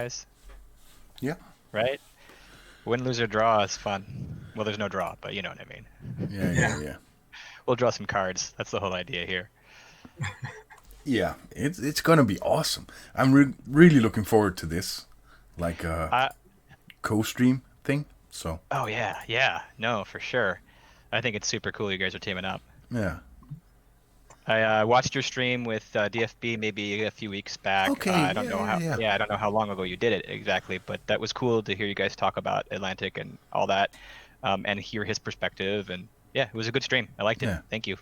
guys, Yeah, right? Win, lose, or draw is fun. Well, there's no draw, but you know what I mean. yeah, yeah, Yeah. yeah. We'll draw some cards. That's the whole idea here. Yeah, it's gonna be awesome. I'm really looking forward to this, like Uh, co-stream thing. So oh yeah, yeah, no, for sure. I think it's super cool you guys are teaming up. yeah. I watched your stream with DFB maybe a few weeks back. Okay. I don't Yeah, know yeah, how, yeah. yeah, I don't know how long ago you did it exactly, but that was cool to hear you guys talk about Atlantic and all that, and hear his perspective. And yeah, it was a good stream. I liked it. Yeah. Thank you.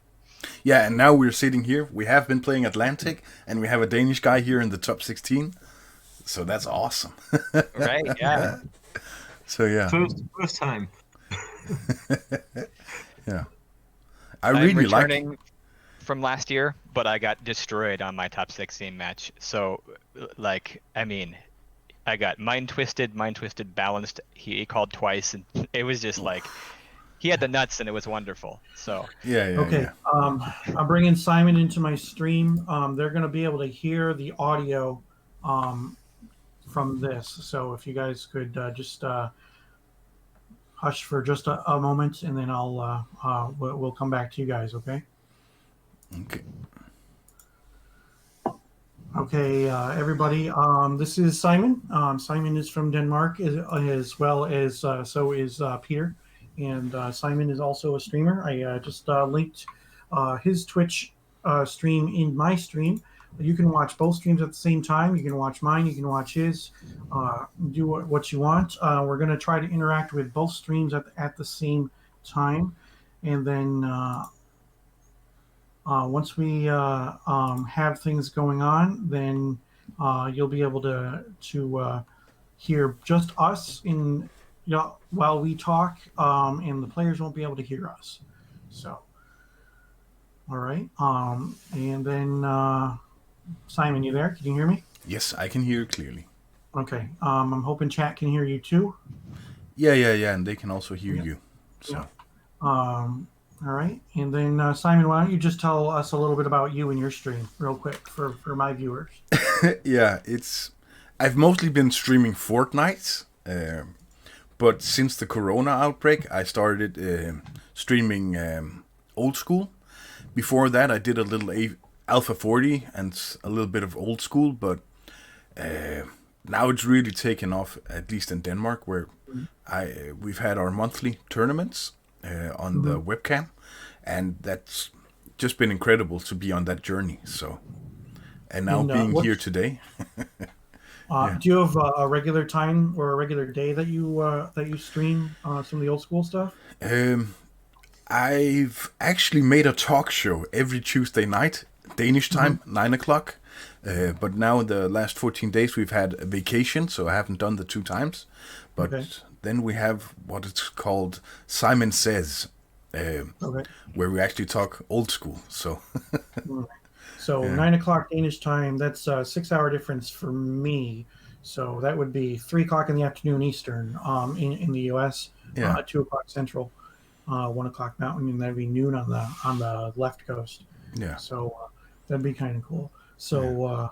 Yeah, and now we're sitting here. We have been playing Atlantic, and we have a Danish guy here in the top 16. So that's awesome. Right? Yeah. So yeah, First time. yeah. I I'm really like. returning from last year, but I got destroyed on my top 16 match. So, like, I mean, I got mind twisted, balanced. He called twice, and it was just like he had the nuts, and it was wonderful. So, Yeah, yeah, Okay, yeah. I'm bringing Simon into my stream. They're going to be able to hear the audio from this. So if you guys could just hush for just a moment, and then we'll come back to you guys. Okay. Okay. Okay, everybody. This is Simon. Simon is from Denmark, as well as so is Peter. And Simon is also a streamer. I just linked his Twitch stream in my stream. You can watch both streams at the same time. You can watch mine. You can watch his. Do what you want. We're going to try to interact with both streams at the same time. And then once we have things going on, then you'll be able to hear just us while we talk, and the players won't be able to hear us. So, all right. And then Simon, you there? Can you hear me? Yes, I can hear clearly. Okay. I'm hoping chat can hear you too. Yeah, yeah, yeah, and they can also hear you. So. Yeah. All right. And then Simon, why don't you just tell us a little bit about you and your stream, real quick, for my viewers. Yeah, I've mostly been streaming Fortnite, but since the Corona outbreak, I started streaming old school. Before that, I did a little Alpha 40 and a little bit of old school, but now it's really taken off, at least in Denmark, where we've had our monthly tournaments on the webcam, and that's just been incredible to be on that journey. So, and now being here today. Do you have a regular time or a regular day that you stream some of the old school stuff? I've actually made a talk show every Tuesday night, Danish time, 9 o'clock. But now in the last 14 days we've had a vacation, so I haven't done the 2 times. But then we have what it's called Simon Says, where we actually talk old school. So, so 9 o'clock Danish time, that's a 6-hour difference for me. So that would be 3 o'clock in the afternoon Eastern in the US, 2 o'clock Central, 1 o'clock Mountain, and that'd be noon on the left coast. Yeah. So that'd be kind of cool. So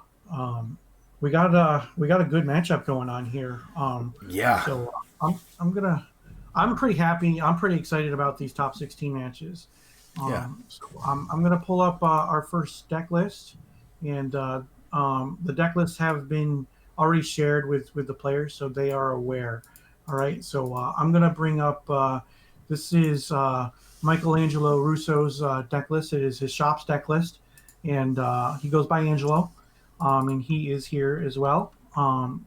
we got a good matchup going on here. So I'm pretty happy. I'm pretty excited about these top 16 matches. So I'm gonna pull up our first deck list, and the deck lists have been already shared with the players, so they are aware. All right. So I'm gonna bring up. This is Michael Angelo Russo's deck list. It is his shop's deck list, and he goes by Angelo, and he is here as well.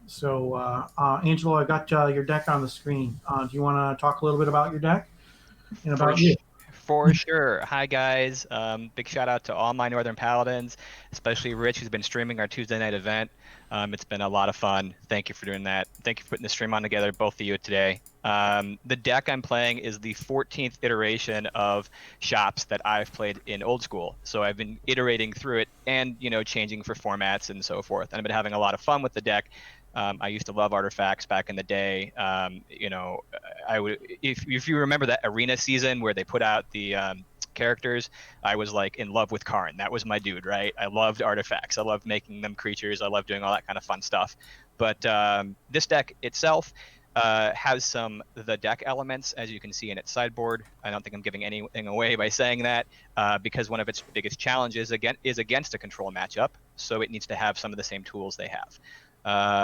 So Angelo, I got your deck on the screen. Do you want to talk a little bit about your deck and about you? For sure. Hi, guys. Big shout out to all my Northern Paladins, especially Rich, who's been streaming our Tuesday night event. It's been a lot of fun. Thank you for doing that. Thank you for putting the stream on together, both of you today. The deck I'm playing is the 14th iteration of shops that I've played in old school. So I've been iterating through it and, changing for formats and so forth. And I've been having a lot of fun with the deck. I used to love artifacts back in the day. I would, if you remember that arena season where they put out the characters, I was like in love with Karn. That was my dude, right? I loved artifacts. I loved making them creatures. I loved doing all that kind of fun stuff. But this deck itself has some of the deck elements, as you can see in its sideboard. I don't think I'm giving anything away by saying that, because one of its biggest challenges is against a control matchup, so it needs to have some of the same tools they have.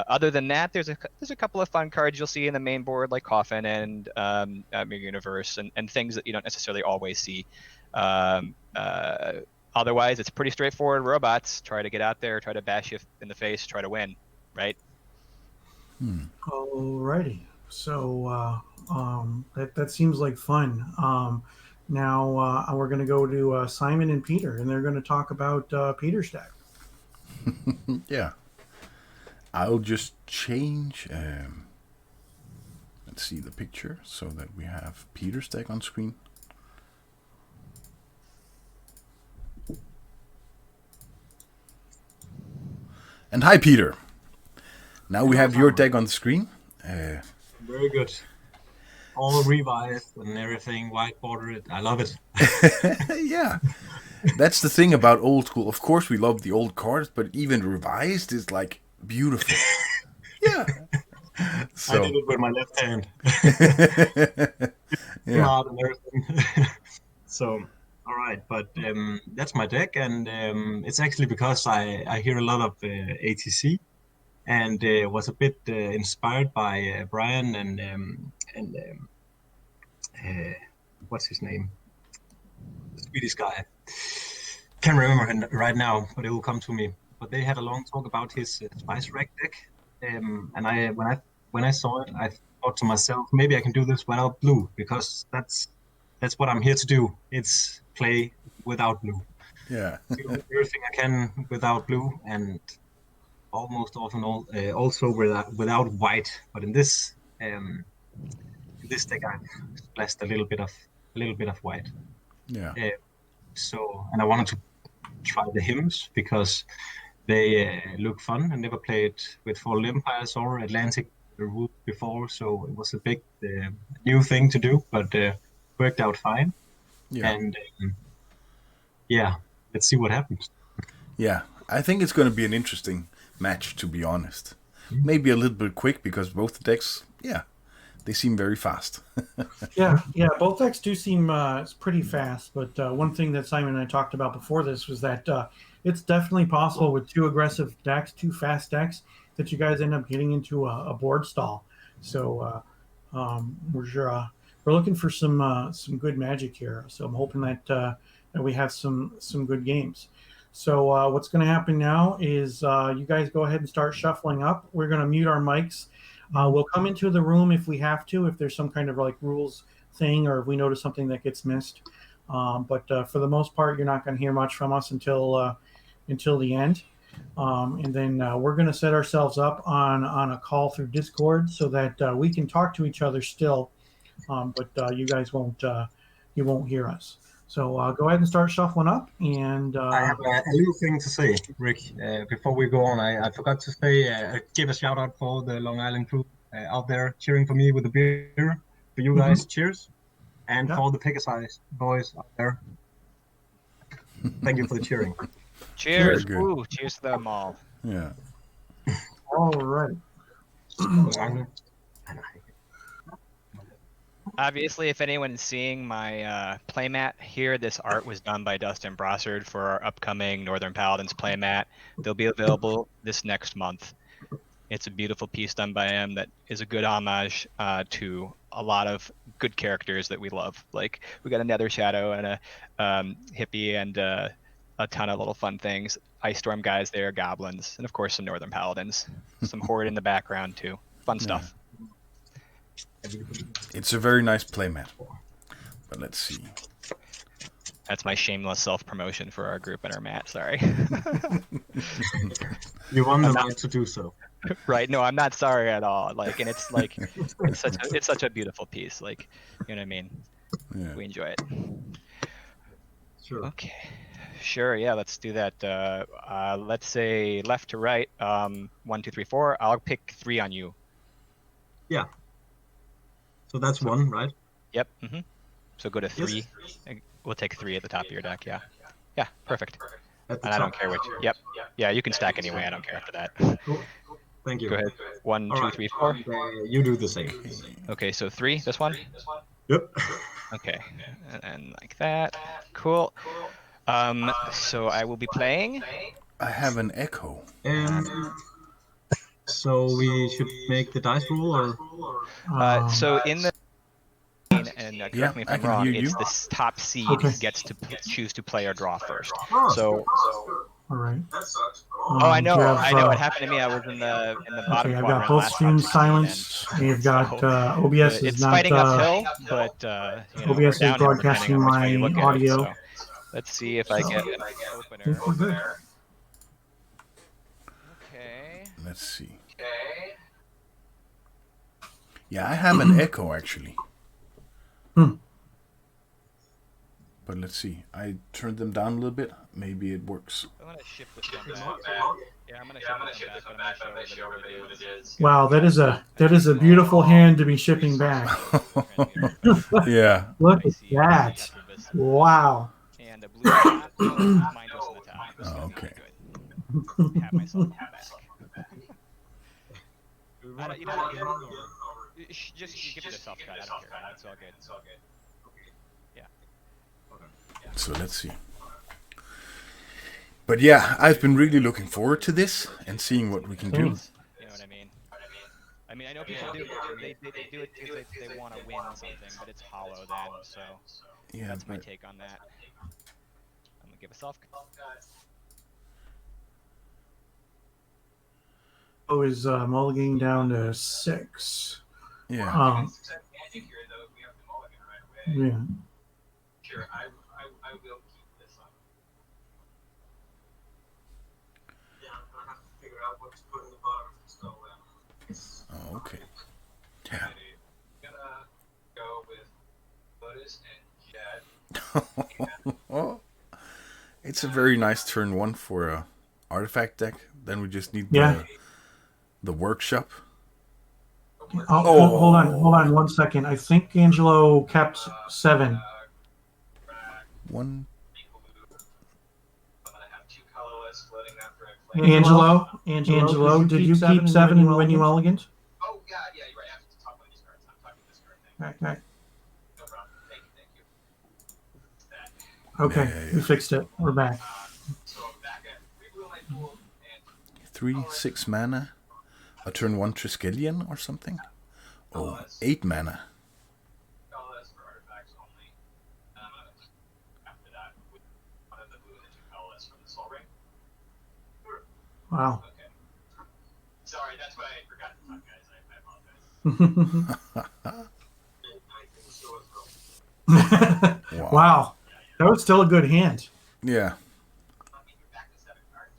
Other than that, there's a couple of fun cards you'll see in the main board, like Coffin and Mirror Universe, and things that you don't necessarily always see. Otherwise, it's pretty straightforward. Robots try to get out there, try to bash you in the face, try to win, right? Alrighty. So that seems like fun. Now we're going to go to Simon and Peter, and they're going to talk about Peter's deck. Yeah. I'll just change. Let's see the picture so that we have Peter's deck on screen. And hi, Peter. Now we have your deck on the screen. Very good. All revised and everything, whiteboarded. I love it. Yeah. That's the thing about old school. Of course, we love the old cards, but even revised is like beautiful. Yeah. So. I did it with my left hand. Yeah. And everything. So, all right. But that's my deck. And it's actually because I hear a lot of ATC. And was a bit inspired by Brian and what's his name? The Swedish guy. Can't remember him right now, but it will come to me. But they had a long talk about his Spice Rack deck, and when I saw it, I thought to myself, maybe I can do this without blue, because that's what I'm here to do. It's play without blue. Yeah. Do everything I can without blue, and almost often also without white. But in this deck, I've splashed a little bit of white. Yeah. So, and I wanted to try the hymns because they look fun. I never played with Fallen Empires or Atlantic rules before, so it was a big new thing to do, but worked out fine. Yeah. And yeah, let's see what happens. Yeah, I think it's going to be an interesting match, to be honest. Maybe a little bit quick because both the decks, they seem very fast. yeah, both decks do seem pretty fast. But one thing that Simon and I talked about before this was that it's definitely possible with two aggressive decks, two fast decks, that you guys end up getting into a board stall. So we're looking for some good magic here. So I'm hoping that we have some good games. So what's going to happen now is you guys go ahead and start shuffling up. We're going to mute our mics. We'll come into the room if we have to, if there's some kind of like rules thing, or if we notice something that gets missed. But for the most part, you're not going to hear much from us until the end. And then we're going to set ourselves up on a call through Discord so that we can talk to each other still, but you guys won't hear us. So go ahead and start shuffling up. And I have a little thing to say, Rick. Before we go on, I forgot to say, give a shout out for the Long Island crew out there cheering for me with the beer. For you guys, cheers. And for the Pegasus boys out there, thank you for the cheering. Cheers. Ooh, cheers to them all. Yeah. All right. Obviously, if anyone's seeing my playmat here, this art was done by Dustin Brossard for our upcoming Northern Paladins playmat. They'll be available this next month. It's a beautiful piece done by him that is a good homage to a lot of good characters that we love. Like, we got a Nether Shadow and a hippie and a ton of little fun things. Ice Storm guys there, goblins, and of course some Northern Paladins. Some Horde in the background too. Fun stuff. It's a very nice playmat. But let's see. That's my shameless self-promotion for our group and our mat. Sorry. You won the right to do so. Right? No, I'm not sorry at all. Like, and it's like it's such a beautiful piece. Like, you know what I mean? Yeah. We enjoy it. Sure. Okay. Sure. Yeah. Let's do that. Let's say left to right. 1, 2, 3, 4. I'll pick 3 on you. Yeah. So that's 1, right? Yep. Mm-hmm. So go to 3. Yes. We'll take 3 at the top of your deck. Yeah. Yeah. Perfect. At the And I don't top. care which. Yep. Yeah. You can stack anyway. I don't care after that. Cool. Thank you. Go ahead. 1, All 2, right. 3, 4. You do the same. Okay. So 3. This one. Yep. Okay. And like that. Cool. So I will be playing. I have an echo. So we should make the dice roll, or So in the and correct me if I'm wrong, it's the top seed gets to choose to play or draw first. So all right. Oh, I know. I know what happened to me. I was in the bottom. Okay, I've got both streams silenced. You've got OBS is not. It's fighting uphill, but OBS is broadcasting my audio. So let's see if I get an opener. Okay. Let's see. Yeah, I have an echo actually. But let's see. I turned them down a little bit. Maybe it works. I'm gonna shift this one back. Yeah, I'm gonna shift this one back, but I'm gonna show everybody what it is. Wow, that is a beautiful hand to be shipping back. Yeah. Look at that. Wow. And a blue top, mine goes on the top. Oh, okay. Have myself back. Just give it a self cut. I don't care. It's all good. Yeah. So let's see. But yeah, I've been really looking forward to this and seeing what we can do. You know what I mean? I mean, I know people do. They do it because they want to win something, but it's hollow then. So yeah, that's my take on that. I'm gonna give a self cut. Is mulliganing down to 6. Yeah. Yeah. Sure, I will keep this up. Yeah, I'm gonna have to figure out what to put in the bottom. So, Oh, okay. Yeah. Gonna go with Lotus and Jet. Oh, it's a very nice turn 1 for a artifact deck. Then we just need the workshop. Hold on 1 second. I think Angelo kept 7. 1. Angelo, did you keep 7 when you mulliganed? Oh, yeah, you're right. I have to talk about these cards. I'm talking this card thing. Okay. No problem. Thank you. Okay, we fixed it. We're back. So I'm back at 3 blue light pool and 3, 6 mana. A turn 1 Triskelion or something. Oh, 8 mana. colorless for artifacts only. After that, with one of the blue and 2 colorless from the Soul Ring. Wow. Okay. Sorry, that's what I forgot to talk, guys. I apologize. Wow. That was still a good hand. Yeah. Back to 7 cards,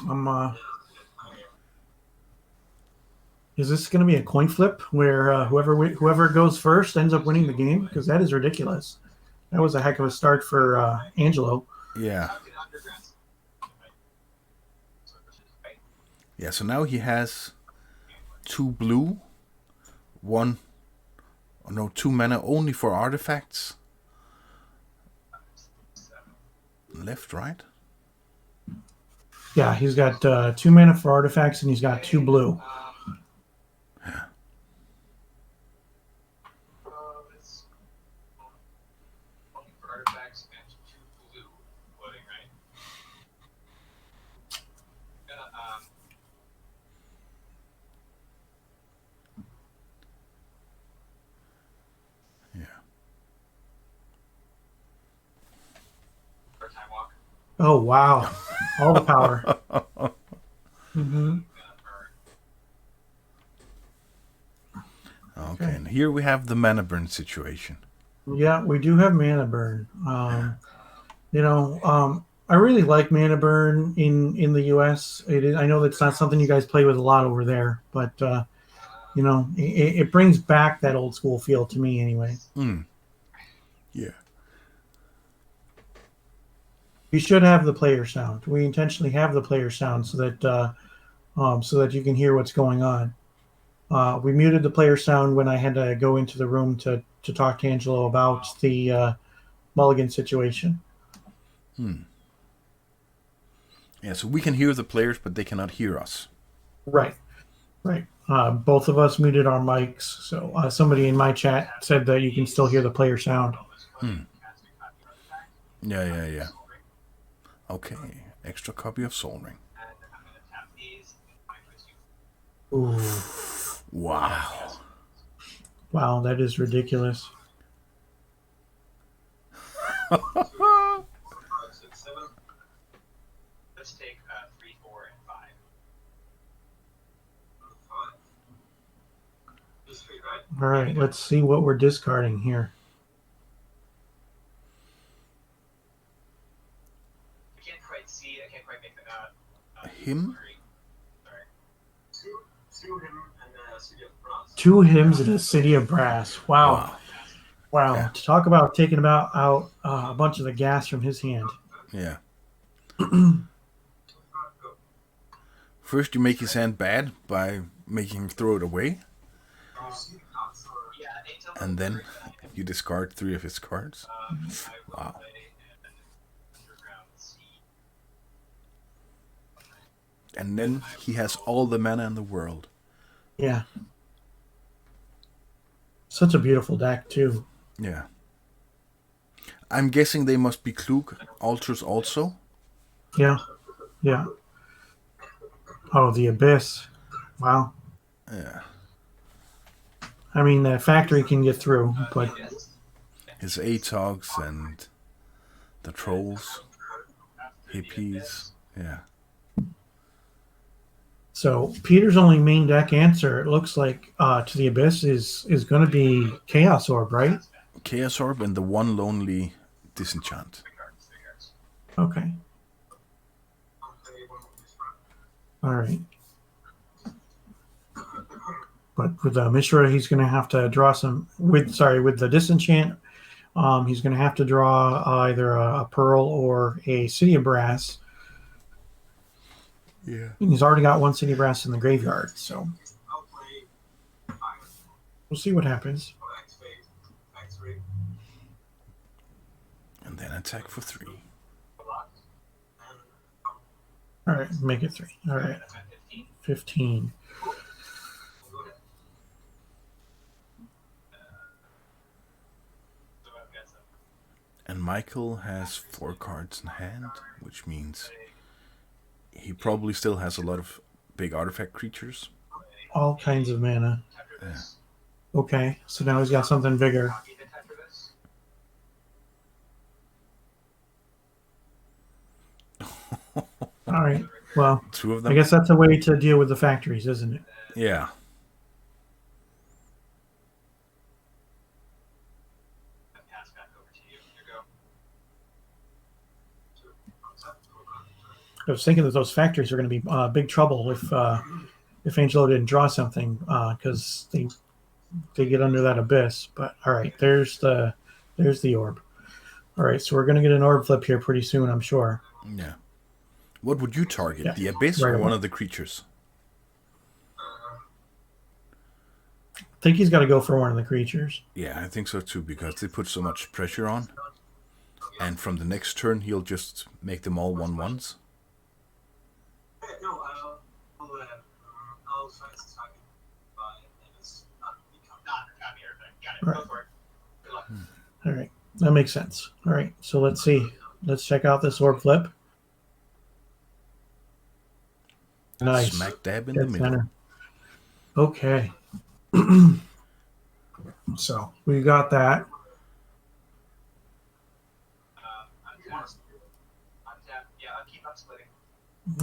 right? Is this going to be a coin flip where whoever goes first ends up winning the game? Because that is ridiculous. That was a heck of a start for Angelo. Yeah. Yeah, so now he has 2 blue, 2 mana only for artifacts. Left, right? Yeah, he's got 2 mana for artifacts and he's got 2 blue. Oh, wow. All the power. Mm-hmm. Okay, and here we have the mana burn situation. Yeah, we do have mana burn. I really like mana burn in the U.S. I know that's not something you guys play with a lot over there, but it brings back that old school feel to me anyway. Yeah. You should have the player sound. We intentionally have the player sound so that you can hear what's going on. We muted the player sound when I had to go into the room to to talk to Angelo about the mulligan situation. Yeah, so we can hear the players, but they cannot hear us. Right. Both of us muted our mics, so somebody in my chat said that you can still hear the player sound. Yeah. Okay, extra copy of Sol Ring. Ooh. Wow, that is ridiculous. Let's take 3, 4, and 5. All right, let's see what we're discarding here. I can't quite see. I can't quite make that out. Him? Two hymns in a city of brass. Wow. Yeah. To talk about taking out a bunch of the gas from his hand. Yeah. First, you make his hand bad by making him throw it away. And then you discard 3 of his cards. Wow. And then he has all the mana in the world. Yeah. Such a beautiful deck, too. Yeah. I'm guessing they must be Klug altars also. Yeah. Oh, the Abyss. Wow. Yeah. I mean, the factory can get through, but... His Atogs and the Trolls, Hippies, yeah. So, Peter's only main deck answer, it looks like, to the Abyss is going to be Chaos Orb, right? Chaos Orb and the one lonely Disenchant. Okay. All right. But with Mishra, he's going to have to draw some... With the Disenchant, he's going to have to draw either a Pearl or a City of Brass. Yeah. And he's already got 1 City of Brass in the graveyard, so... We'll see what happens. And then attack for 3. All right, make it 3. All right. 15. And Michael has 4 cards in hand, which means he probably still has a lot of big artifact creatures. All kinds of mana. Yeah. Okay, so now he's got something bigger. All right, well, 2 of them. I guess that's a way to deal with the factories, isn't it? Yeah. I was thinking that those factories are going to be big trouble if Angelo didn't draw something because they get under that abyss. But all right, there's the orb. All right, so we're going to get an orb flip here pretty soon, I'm sure. Yeah. What would you target? Yeah. The abyss or one of the creatures? I think he's got to go for one of the creatures. Yeah, I think so too, because they put so much pressure on. And from the next turn, he'll just make them all 1/1s. All right, that makes sense. All right, so let's see. Let's check out this orb flip. Nice. Smack dab in the middle. Center. Okay. So we got that.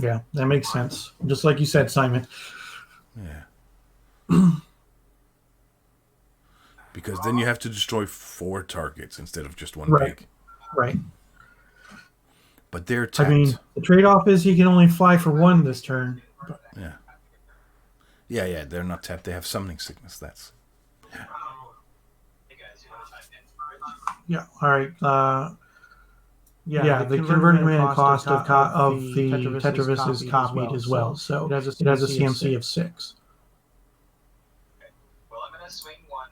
Yeah, that makes sense. Just like you said, Simon. Yeah. Because then you have to destroy 4 targets instead of just one big. Right. But they're tapped. I mean, the trade-off is he can only fly for 1 this turn. But... Yeah, they're not tapped. They have summoning sickness. That's... Yeah, all right. The converted mana cost of the Tetravis is copied as well. So it has a CMC of 6. Okay. Well, I'm going to swing 1.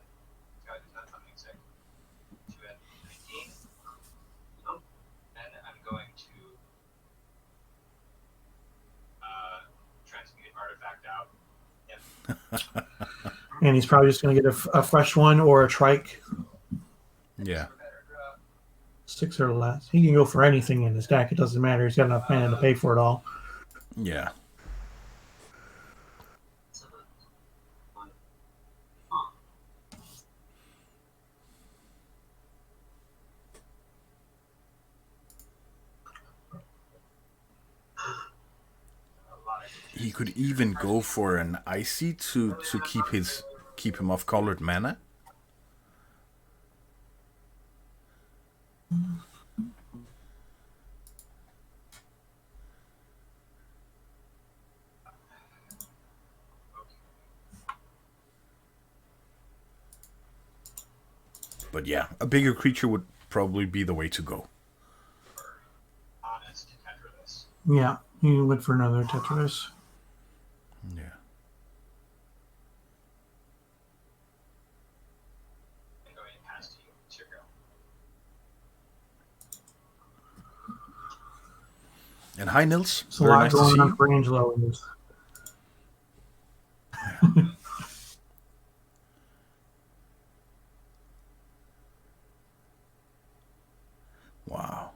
And he's probably just going to get a fresh one or a trike. Yeah. 6 or less. He can go for anything in his deck. It doesn't matter. He's got enough mana to pay for it all. Yeah. He could even go for an icy to keep him off colored mana. But yeah, a bigger creature would probably be the way to go. Yeah, he went for another Tetris. Yeah. And hi, Nils. There's a lot going on for Angelo in this. Wow.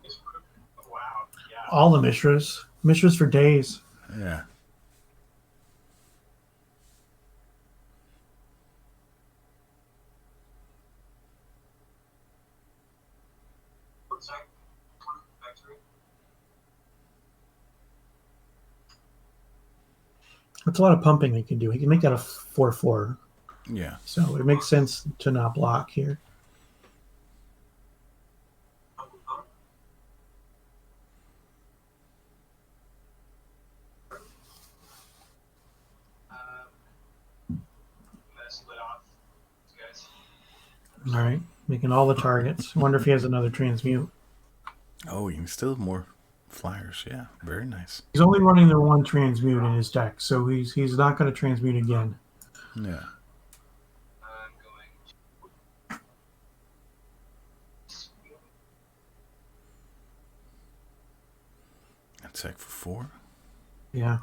All the Mishras. Mishras for days. Yeah. That's a lot of pumping he can do. He can make that a 4/4. Yeah. So it makes sense to not block here. All right, making all the targets. Wonder if he has another transmute. Oh, you can still have more flyers. Yeah, very nice. He's only running the one transmute in his deck, so he's not going to transmute again. Yeah. Attack for 4. Yeah.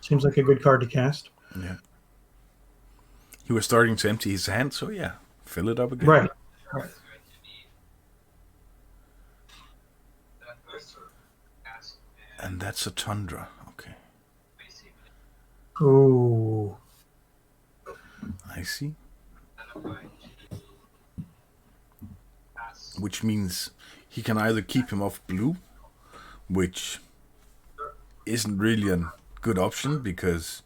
Seems like a good card to cast. Yeah. He was starting to empty his hand, so yeah, fill it up again. Right. And that's a Tundra. Okay. Ooh. I see. Which means he can either keep him off blue, which isn't really a good option because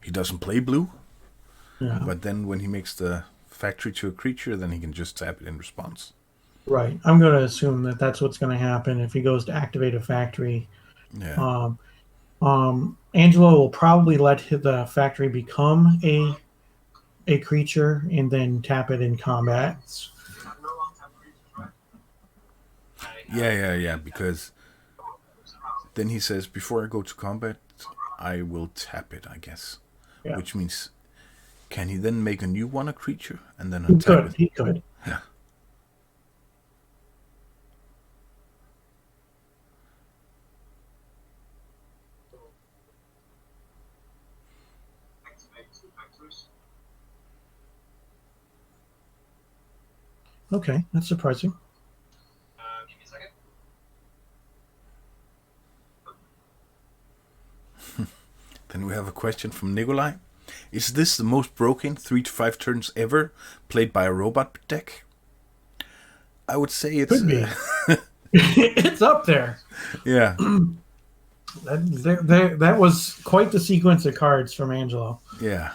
he doesn't play blue. Yeah. But then when he makes the factory to a creature, then he can just tap it in response. Right. I'm going to assume that that's what's going to happen if he goes to activate a factory. Yeah. Angelo will probably let the factory become a creature and then tap it in combat. Yeah, because then he says, before I go to combat, I will tap it, I guess. Yeah. Which means, can he then make a new one a creature and then untap it? He could. Yeah. Okay, that's surprising. Give me a second. Then we have a question from Nikolai. Is this the most broken 3 to 5 turns ever played by a robot deck? I would say it's... Could be. It's up there. Yeah. That was quite the sequence of cards from Angelo. Yeah.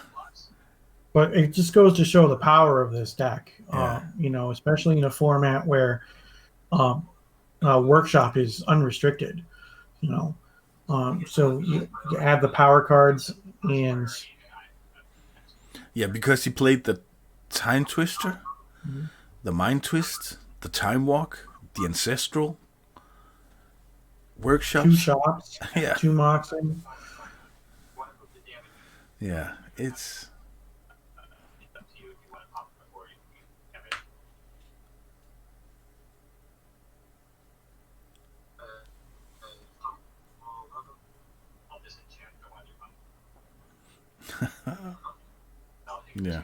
But it just goes to show the power of this deck. Yeah. Especially in a format where Workshop is unrestricted. So you add the power cards and... Yeah, because he played the Time Twister, the Mind Twist, the Time Walk, the Ancestral, Workshops. 2 shops, Yeah. 2 Moxing. Yeah, it's... Yeah.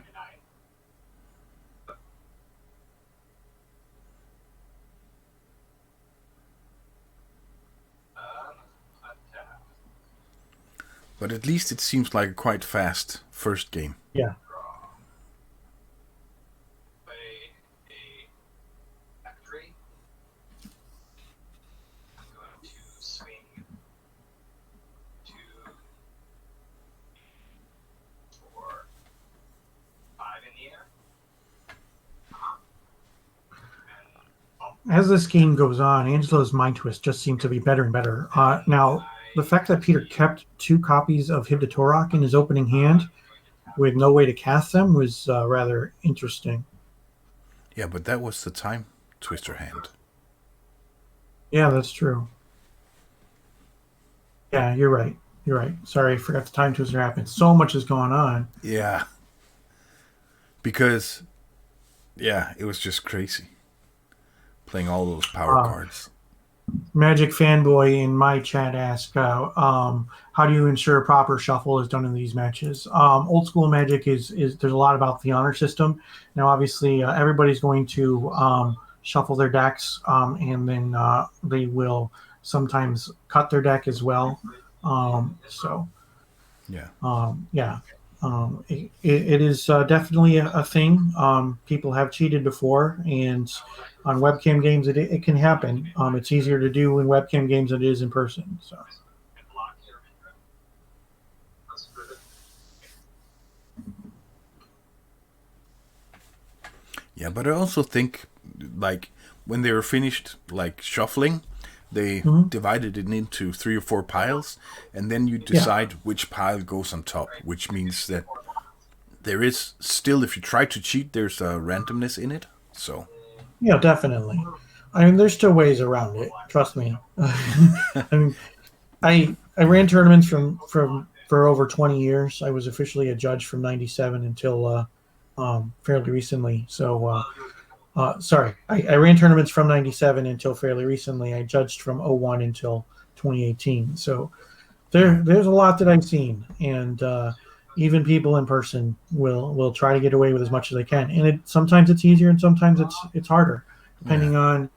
But at least it seems like a quite fast first game. Yeah. As this game goes on, Angelo's mind twist just seemed to be better and better. Now, the fact that Peter kept 2 copies of Hib to Torok in his opening hand with no way to cast them was rather interesting. Yeah, but that was the time twister hand. Yeah, that's true. Yeah, you're right. You're right. Sorry, I forgot the time twister happened. So much is going on. Yeah. Because, yeah, it was just crazy. Playing all those power cards. Magic Fanboy in my chat asked, how do you ensure a proper shuffle is done in these matches? Old school Magic is there's a lot about the honor system. Now, obviously, everybody's going to shuffle their decks, and then they will sometimes cut their deck as well. It is definitely a thing. People have cheated before, and on webcam games, it can happen. It's easier to do in webcam games than it is in person. So. Yeah, but I also think, like, when they were finished, like, shuffling, they divided it into 3 or 4 piles, and then you decide which pile goes on top, which means that there is still, if you try to cheat, there's a randomness in it. So. Yeah, definitely. I mean, there's still ways around it. Trust me. I mean, I ran tournaments for over 20 years. I was officially a judge from '97 until fairly recently. So, sorry, I ran tournaments from '97 until fairly recently. I judged from '01 until 2018. So, there's a lot that I've seen, and even people in person will try to get away with as much as they can, and sometimes it's easier and sometimes it's harder, depending on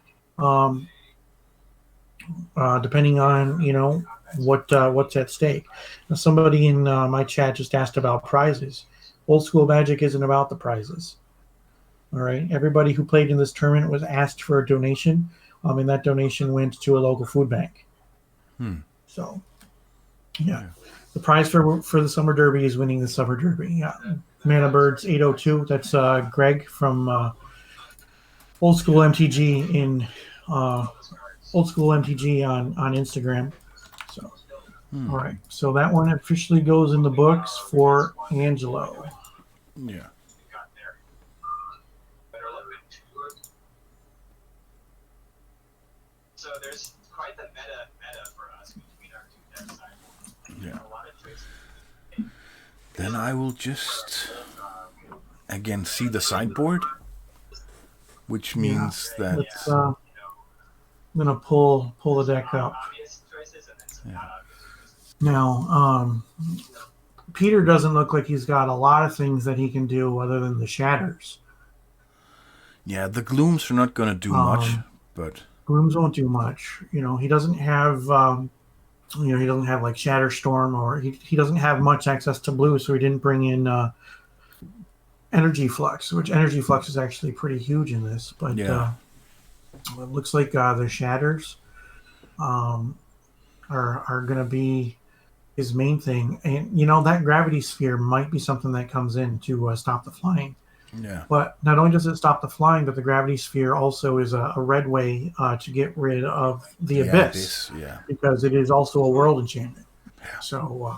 what's at stake. Now, somebody in my chat just asked about prizes. Old school Magic isn't about the prizes. All right, everybody who played in this tournament was asked for a donation, and that donation went to a local food bank. So, yeah. The prize for the Summer Derby is winning the Summer Derby. Yeah, Mana Birds 802. That's Greg from Old School MTG in Old School MTG on Instagram. So, all right. So that one officially goes in the books for Angelo. Yeah. So there's quite the meta for us between our 2 deck sides. Yeah. Then I will just again see the sideboard, which means that I'm gonna pull the deck up. Yeah. Now, Peter doesn't look like he's got a lot of things that he can do other than the shatters. Yeah, the glooms are not going to do much, but glooms won't do much. He doesn't have he doesn't have like Shatterstorm, or he doesn't have much access to blue, so he didn't bring in Energy Flux, which Energy Flux is actually pretty huge in this. But it looks like the shatters are going to be his main thing, and that gravity sphere might be something that comes in to stop the flying. Yeah. But not only does it stop the flying, but the gravity sphere also is a red way to get rid of the abyss. Because it is also a world enchantment. Yeah. So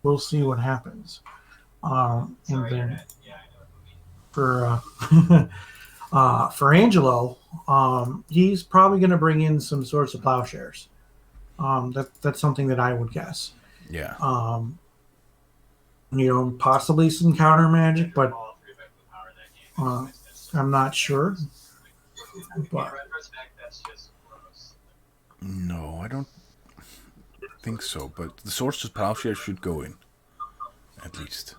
we'll see what happens. And then for for Angelo, he's probably going to bring in some sorts of plowshares. That's something that I would guess. Yeah. Possibly some counter magic, but I'm not sure. But no, I don't think so. But the Sorcerer's Plowshare should go in, at least.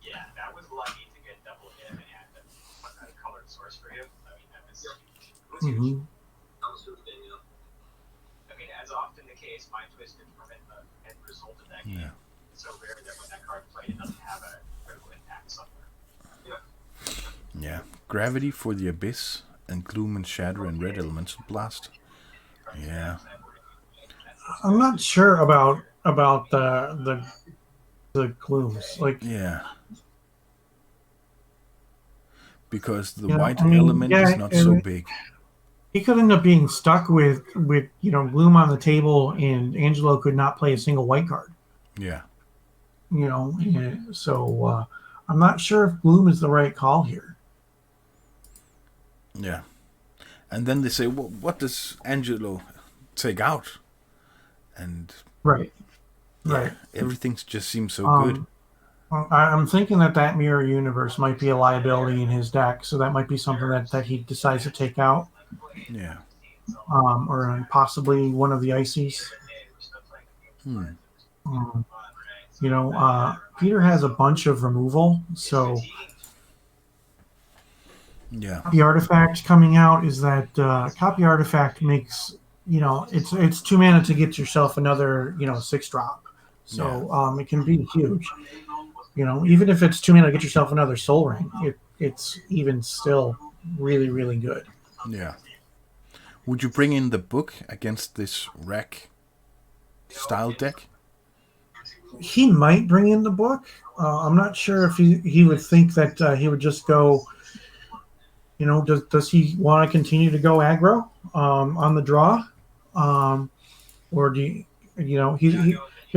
Yeah, that was lucky to get double him and a colored source for him. I mean, that was huge. Mm-hmm. I mean, as often the case, my twisted from it, the end result of that game. It's so rare that when that card played, it doesn't have a critical impact somewhere. Yeah. Gravity for the Abyss and Gloom and Shatter and Red Elemental Blast. Yeah. I'm not sure about the glooms. Like, Yeah. Because the you know, white I mean, element yeah, is not so big. he could end up being stuck with gloom on the table, and Angelo could not play a single white card. Yeah. You know, and so I'm not sure if gloom is the right call here. Yeah. And then they say, well, what does Angelo take out? And Right. yeah, Right. everything just seems so good. I'm thinking that mirror universe might be a liability in his deck, so that might be something that he decides to take out. Yeah. Or possibly one of the ices. Peter has a bunch of removal, so yeah. The artifact coming out is that copy artifact makes it's 2 mana to get yourself another 6-drop, so it can be huge. Even if it's 2 mana to get yourself another Soul Ring, it's even still really, really good. Yeah. Would you bring in the book against this rack style deck? He might bring in the book. I'm not sure if he would think that he would just go. Does he want to continue to go aggro on the draw, or do he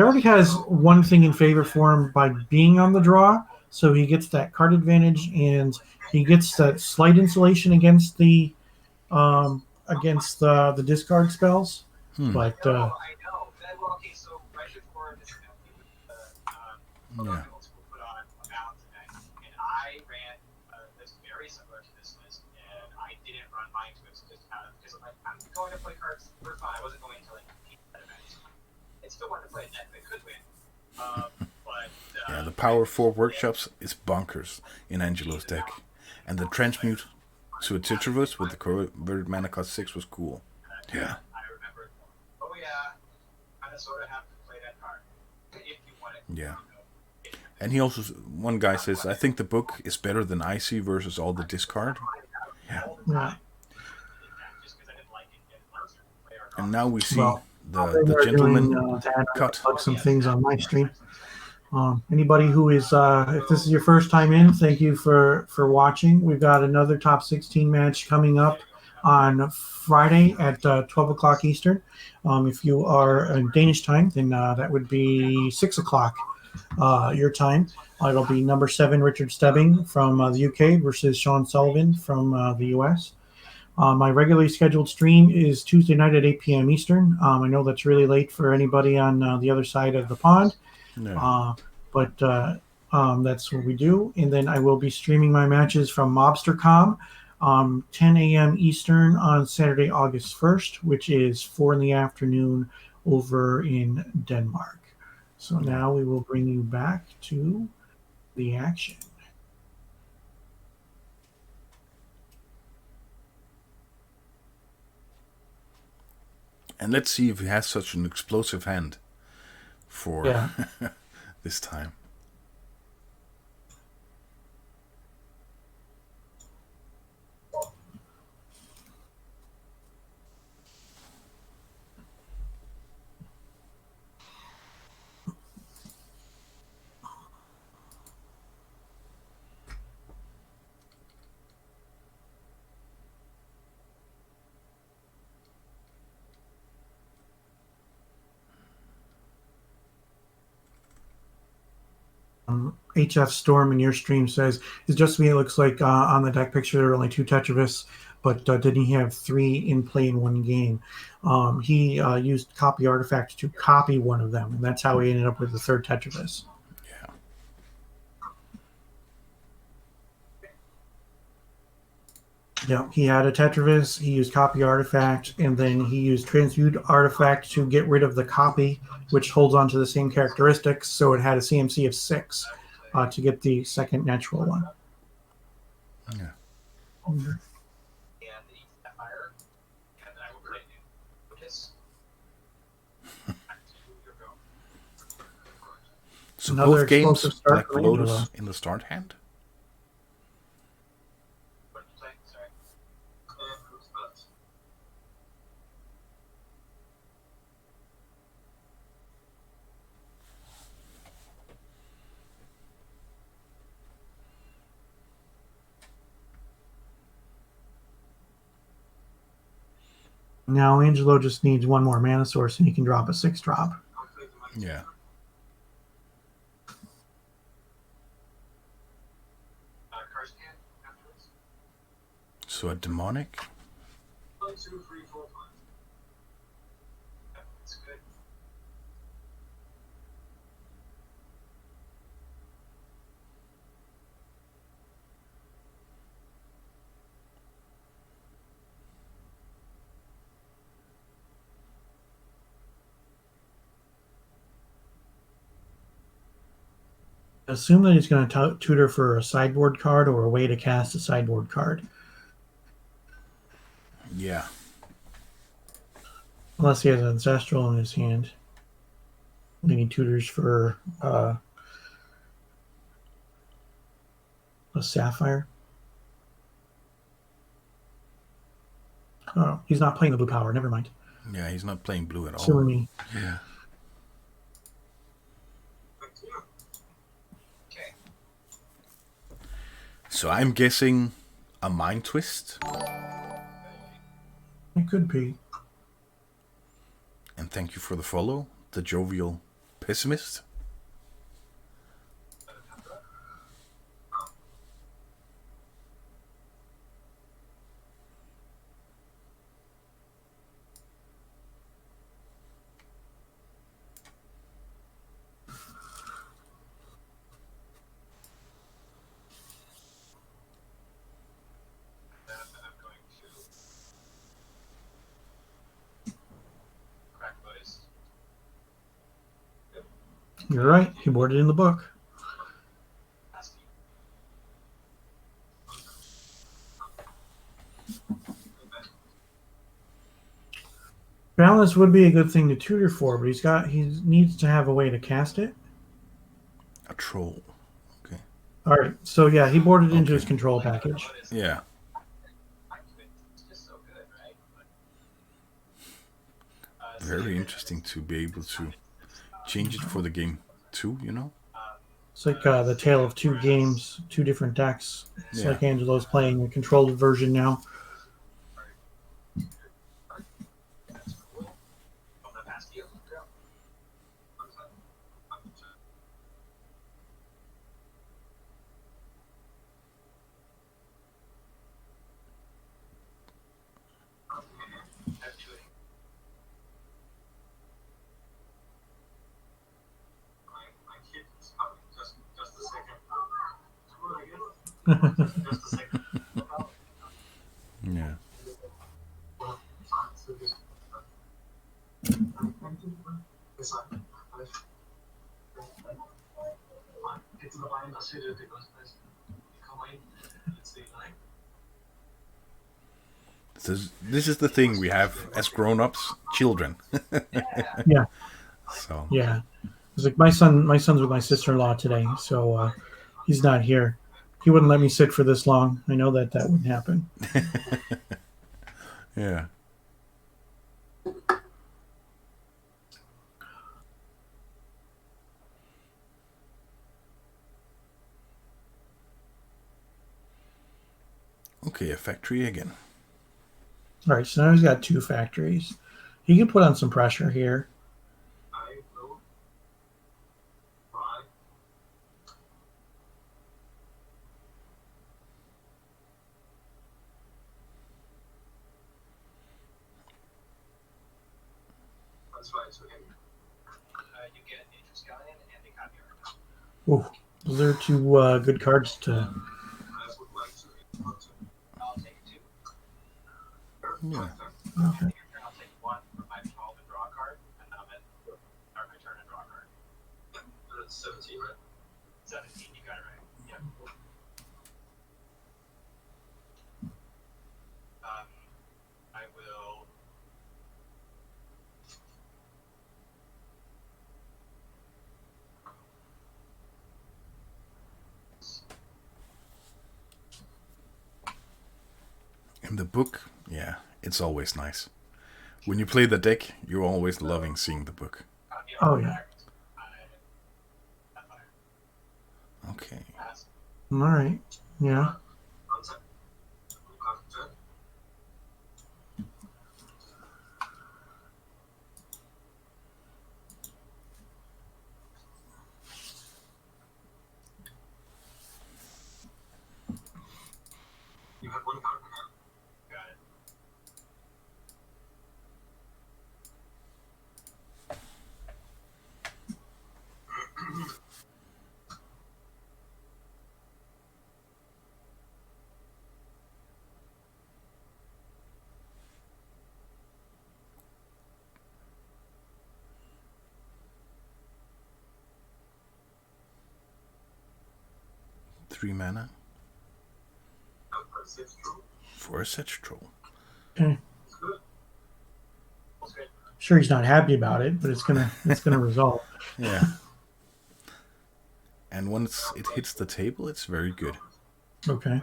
already has one thing in favor for him by being on the draw, so he gets that card advantage and he gets that slight insulation against the discard spells, but. Yeah. Going to play cards for fun. I wasn't going to compete that event. I still wanted to play a deck that could win. Yeah, the Power 4 workshops is bonkers in Angelo's deck. And the transmute to a Titrivus with the converted mana cost 6 was cool. Yeah. I remember, I sort of have to play that card if you want it. Yeah. And he also, one guy says, I think the book is better than Icy versus all the discard. Yeah. And now we see the gentleman cut. Some things on my stream. Anybody who is, if this is your first time in, thank you for watching. We've got another top 16 match coming up on Friday at 12 o'clock Eastern. If you are in Danish time, then that would be 6 o'clock your time. It'll be number 7 Richard Stebbing from the UK versus Sean Sullivan from the US. My regularly scheduled stream is Tuesday night at 8 p.m. Eastern. I know that's really late for anybody on the other side of the pond, but that's what we do. And then I will be streaming my matches from MobsterCom, 10 a.m. Eastern on Saturday, August 1st, which is 4 in the afternoon over in Denmark. So now we will bring you back to the action. And let's see if he has such an explosive hand for this time. HF Storm in your stream says, it's just me, it looks like on the deck picture there are only 2 Tetravis, but didn't he have 3 in play in one game? He used copy artifacts to copy one of them, and that's how he ended up with the 3rd Tetravis. Yeah. Yeah, he had a Tetravis, he used Copy Artifact, and then he used Transmute Artifact to get rid of the copy, which holds on to the same characteristics, so it had a CMC of 6 to get the second natural one. Yeah. Mm-hmm. So Another both games, explosive start Black from Lotus Angelo. in the start hand? Now Angelo just needs one more mana source and he can drop a 6-drop. Yeah. So a demonic? Assume that he's going to tutor for a sideboard card or a way to cast a sideboard card. Yeah. Unless he has an Ancestral in his hand. Then he tutors for a Sapphire. Oh, he's not playing the blue power. Never mind. Yeah, he's not playing blue at all. Silly me. Yeah. So I'm guessing a Mind Twist. It could be. And thank you for the follow, the Jovial Pessimist. You're right. He boarded in the book. Balance would be a good thing to tutor for, but he needs to have a way to cast it. A troll. Okay. All right. So yeah, he boarded into his control package. Yeah. Very interesting to be able to change it for the game too, you know? It's like the tale of two games, two different decks. It's like Angelo's playing a controlled version now. Yeah. This is the thing we have as grown-ups, children. Yeah. So. Yeah. It's like my son's with my sister-in-law today, so he's not here. He wouldn't let me sit for this long. I know that wouldn't happen. Yeah. Okay, a factory again. All right, so now he's got two factories. He can put on some pressure here. Oh, those are two good cards to. Yeah. Okay. I'll take one from my 12 and draw a card, and then I'm in. Start my turn and draw a card. 17, right? 17, you got it right. Yeah. I will. In the book, yeah, it's always nice. When you play the deck, you're always loving seeing the book. Oh yeah. Okay. All right. Yeah. You have one card. Got it. Three mana. For a Sedge Troll. Okay. Sure, he's not happy about it, but it's gonna resolve. Yeah. And once it hits the table, it's very good. Okay.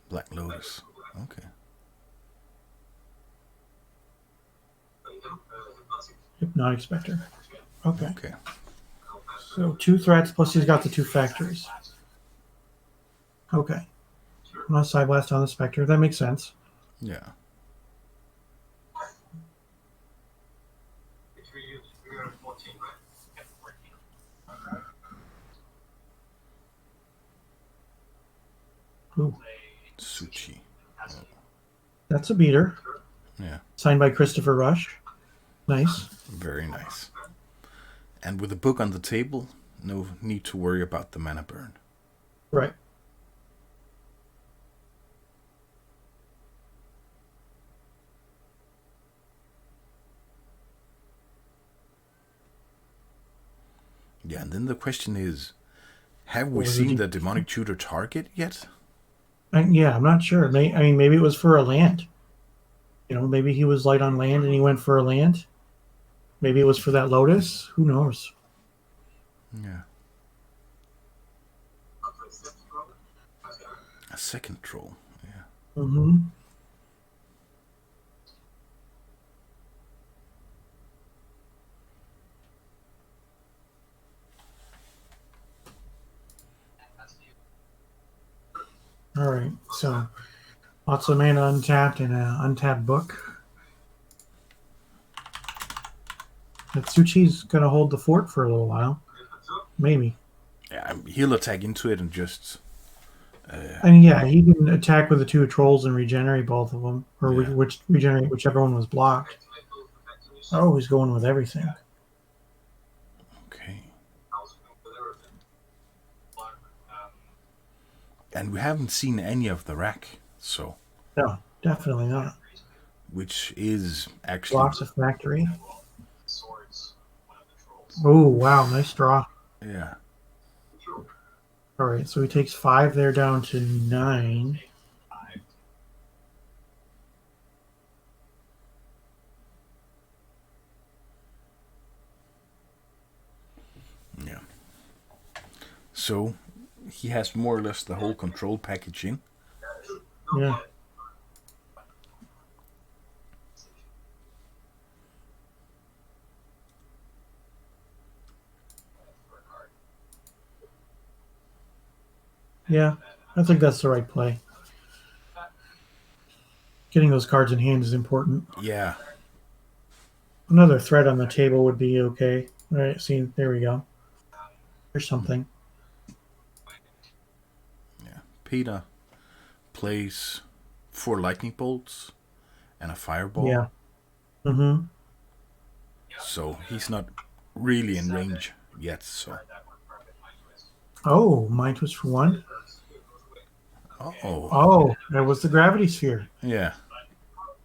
Black Lotus. Okay. Hypnotic Spectre. Okay. Okay. So 2 threats plus he's got the 2 factories. Okay. I'm gonna Side Blast on the Spectre. That makes sense. Yeah. Ooh. Suchi. That's a beater. Yeah. Signed by Christopher Rush. Nice. Very nice. And with the book on the table, no need to worry about the mana burn. Right. Yeah, and then the question is, have we seen the demonic tutor target yet? Yeah, I'm not sure. Maybe it was for a land. Maybe he was light on land and he went for a land. Maybe it was for that Lotus. Who knows? Yeah. A second troll. Yeah. Mm-hmm. All right. So lots of mana untapped and an untapped book. Natsuchi's gonna hold the fort for a little while. Maybe. Yeah, he'll attack into it and just. Yeah, he can attack with the 2 trolls and regenerate both of them, or Yeah. regenerate whichever one was blocked. Oh, he's going with everything. Okay. And we haven't seen any of the rack, so. No, definitely not. Which is actually. Blocks a factory. Oh, wow, nice draw. Yeah. All right, so he takes 5 there down to 9. Yeah. So he has more or less the whole control package in. Yeah. Yeah, I think that's the right play. Getting those cards in hand is important. Yeah. Another threat on the table would be okay. All right, see, there we go. There's something. Yeah. Peter plays 4 lightning bolts and a fireball. Yeah. Mm-hmm. So he's not really in range yet. So. Oh, Mind Twist for 1. Oh. Oh, that was the gravity sphere. Yeah. Here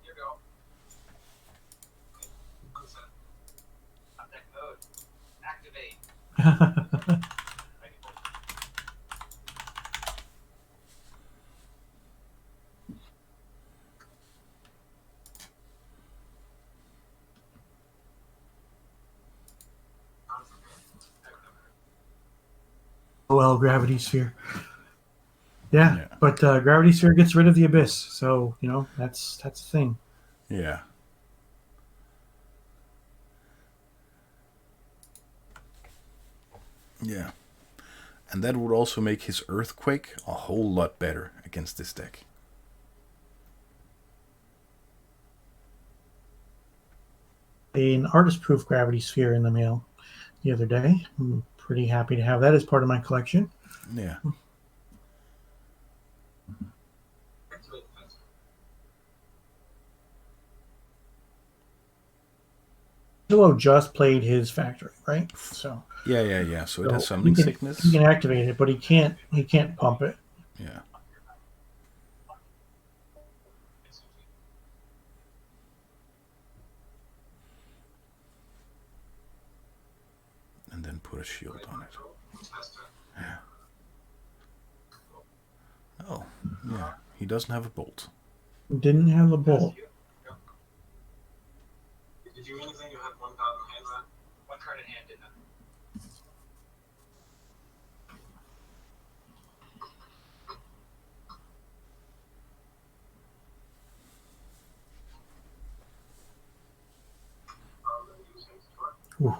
you go. Contact mode. Activate. Well, gravity sphere. Yeah, Yeah. but gravity sphere gets rid of the abyss, so that's the thing. Yeah. Yeah. And that would also make his Earthquake a whole lot better against this deck. An artist-proof gravity sphere in the mail the other day. I'm pretty happy to have that as part of my collection. Yeah. Angelo just played his factory, right? So Yeah. So it has he summoning can, sickness. he can activate it, but he can't pump it. Yeah. And then put a shield on it. Yeah. Oh, yeah. He doesn't have a bolt. Didn't have a bolt. Did you anything? You had one card in hand, right? One card in hand, didn't it? Ooh.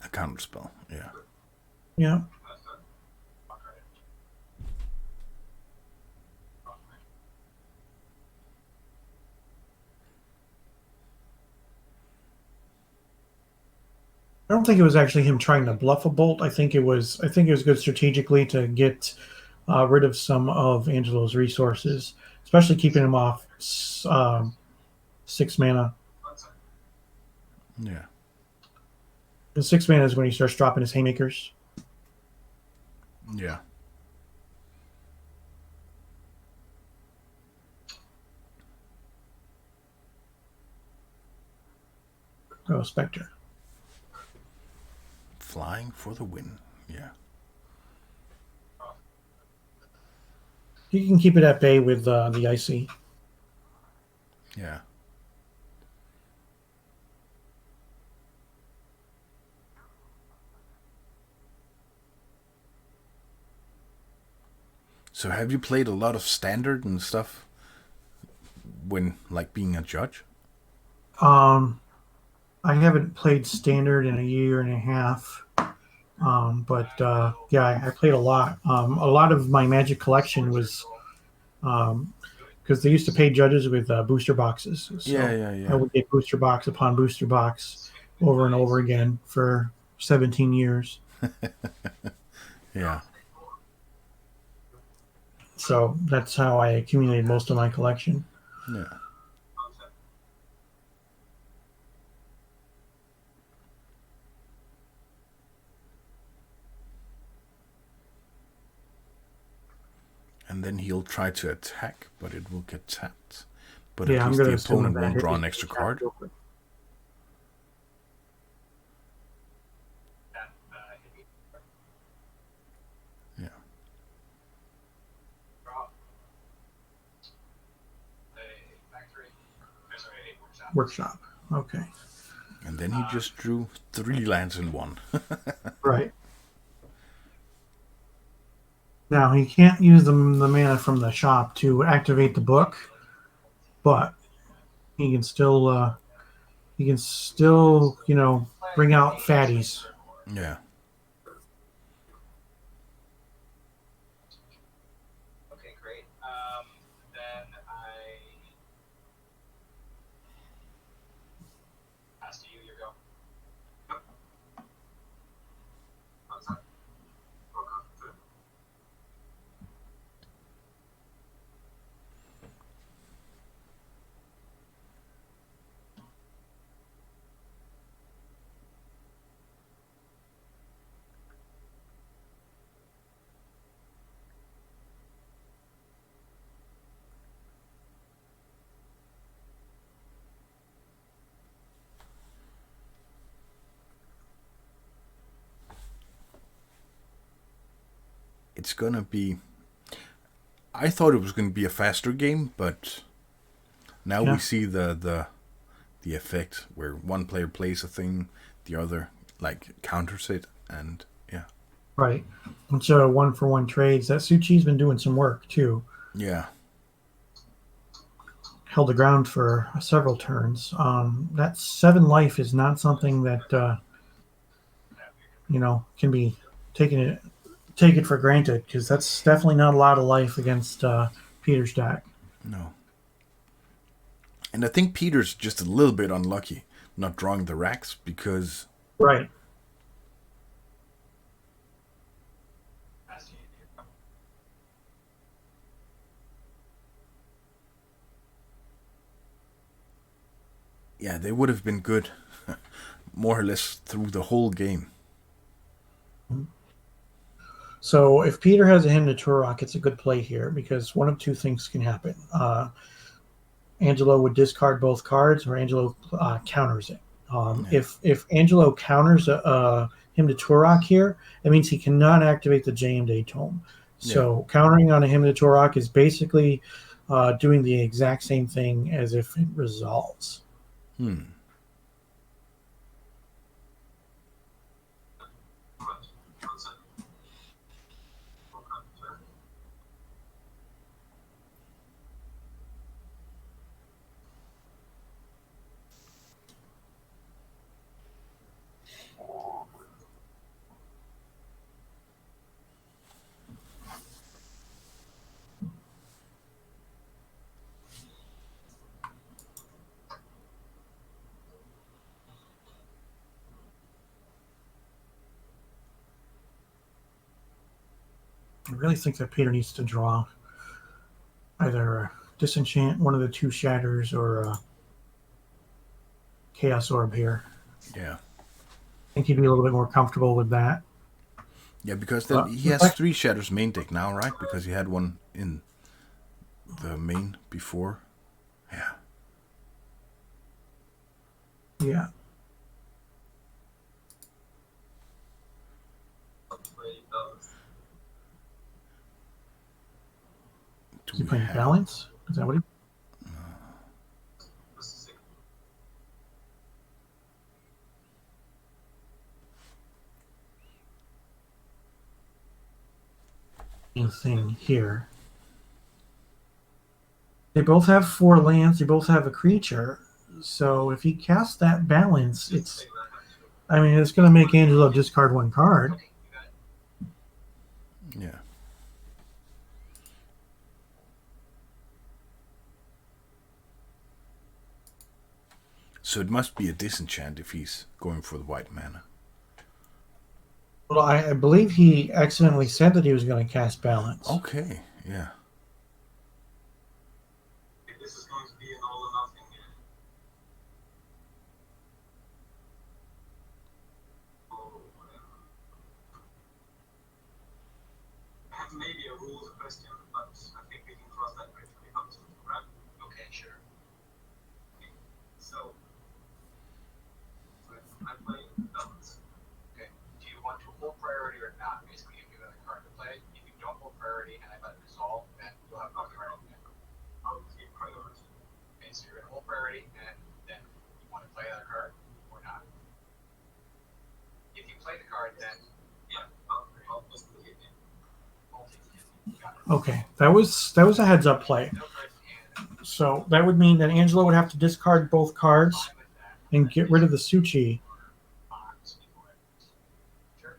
A counter spell. Yeah. Yeah. I don't think it was actually him trying to bluff a bolt. I think it was good strategically to get rid of some of Angelo's resources, especially keeping him off 6 mana. Yeah. The 6 mana is when he starts dropping his haymakers. Yeah. Oh, Spectre. Flying for the win. Yeah. You can keep it at bay with the icy. Yeah. So have you played a lot of standard and stuff when like being a judge? I haven't played standard in a year and a half. But yeah, I played a lot. A lot of my Magic collection was because they used to pay judges with booster boxes. So Yeah. I would get booster box upon booster box over and over again for 17 years. Yeah. So that's how I accumulated most of my collection. Yeah. And then he'll try to attack, but it will get tapped. But Yeah, at I'm least gonna the assume opponent that won't it draw an is extra card. real quick. Yeah. Workshop. Okay. And then he just drew 3 lands in one. Right. Now he can't use the mana from the shop to activate the book, but he can still bring out fatties. Yeah. Okay, great. Then I pass to you. Your go. Yep. How's that? Okay. it's gonna be. I thought it was gonna be a faster game, but now we see the effect where one player plays a thing, the other like counters it, and yeah. Right. It's a 1-for-1 trades. That Suchi's been doing some work too. Yeah. Held the ground for several turns. That 7 life is not something that can be taken for granted, because that's definitely not a lot of life against Peter's deck. No. And I think Peter's just a little bit unlucky not drawing the racks because. Right. Yeah, they would have been good more or less through the whole game. So if Peter has a Hymn to Turok, it's a good play here, because one of two things can happen. Angelo would discard both cards, or Angelo counters it. If Angelo counters Hymn to Turok here, it means he cannot activate the Jayemdae Tome. So countering on a Hymn to Turok is basically doing the exact same thing as if it resolves. I really think that Peter needs to draw either a Disenchant, one of the 2 Shatters, or a Chaos Orb here. Yeah. I think he'd be a little bit more comfortable with that. Yeah, because then he has 3 Shatters main deck now, right? Because he had one in the main before. Yeah. Yeah. Is he playing Balance? Is that what he... Thing here. They both have 4 lands. They both have a creature. So if he casts that Balance, it's going to make Angelo discard 1 card. Yeah. So it must be a Disenchant if he's going for the white mana. Well, I believe he accidentally said that he was going to cast Balance. Okay, yeah. This is going to be an all or nothing game. I have maybe a rules question, but I think we can cross that bridge when we come to it, right? Okay, sure. Okay. So I play Balance. Okay. Do you want to hold priority or not? Basically, if you have a card to play, if you don't hold priority and I let it resolve, then you'll have no card. I'll take priority. Okay, so you're gonna hold priority, and then you want to play that card or not. If you play the card, then yeah, I'll just play it. I'll take it. Got it. Okay, that was a heads up play. No cards in hand. So that would mean that Angelo would have to discard both cards Fine with that. and get rid of the Suchi. Box before it. Sure.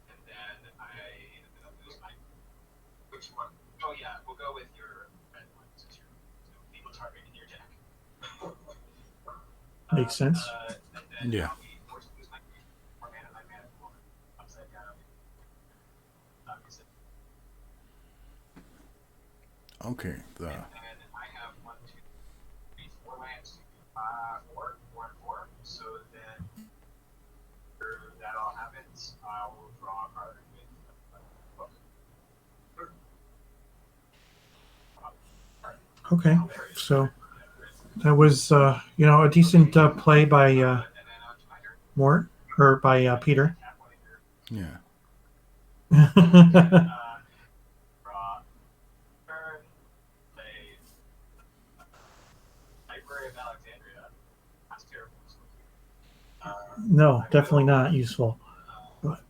And then I'll lose my. Which one? Oh yeah, we'll go with your red one since you're people targeting your deck. Makes sense. And then Yeah. I'll be forced to lose my more mana, my mana pool upside down. Okay. And then I have 1, 2, 3, 4 lands. 4, 4, and 4. So then, after that all happens, I will draw a card with. Okay, so that was a decent play by And then on to my turn. Mort, or by Peter. Yeah. Draw turn. Play Library of Alexandria. That's terrible. No, definitely not useful. But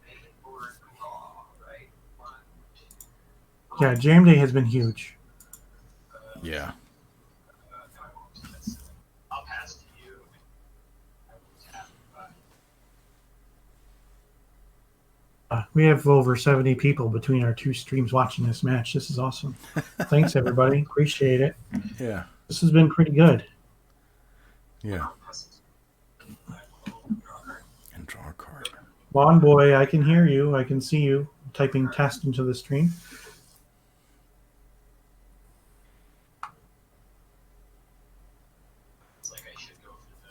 Right? yeah, Jam Day has been huge. Yeah. I'll pass to you. We have over 70 people between our two streams watching this match. This is awesome. Thanks, everybody. Appreciate it. Yeah. This has been pretty good. Yeah. And draw a card. Bon boy, I can hear you. I can see you typing test into the stream. It's like I should go for the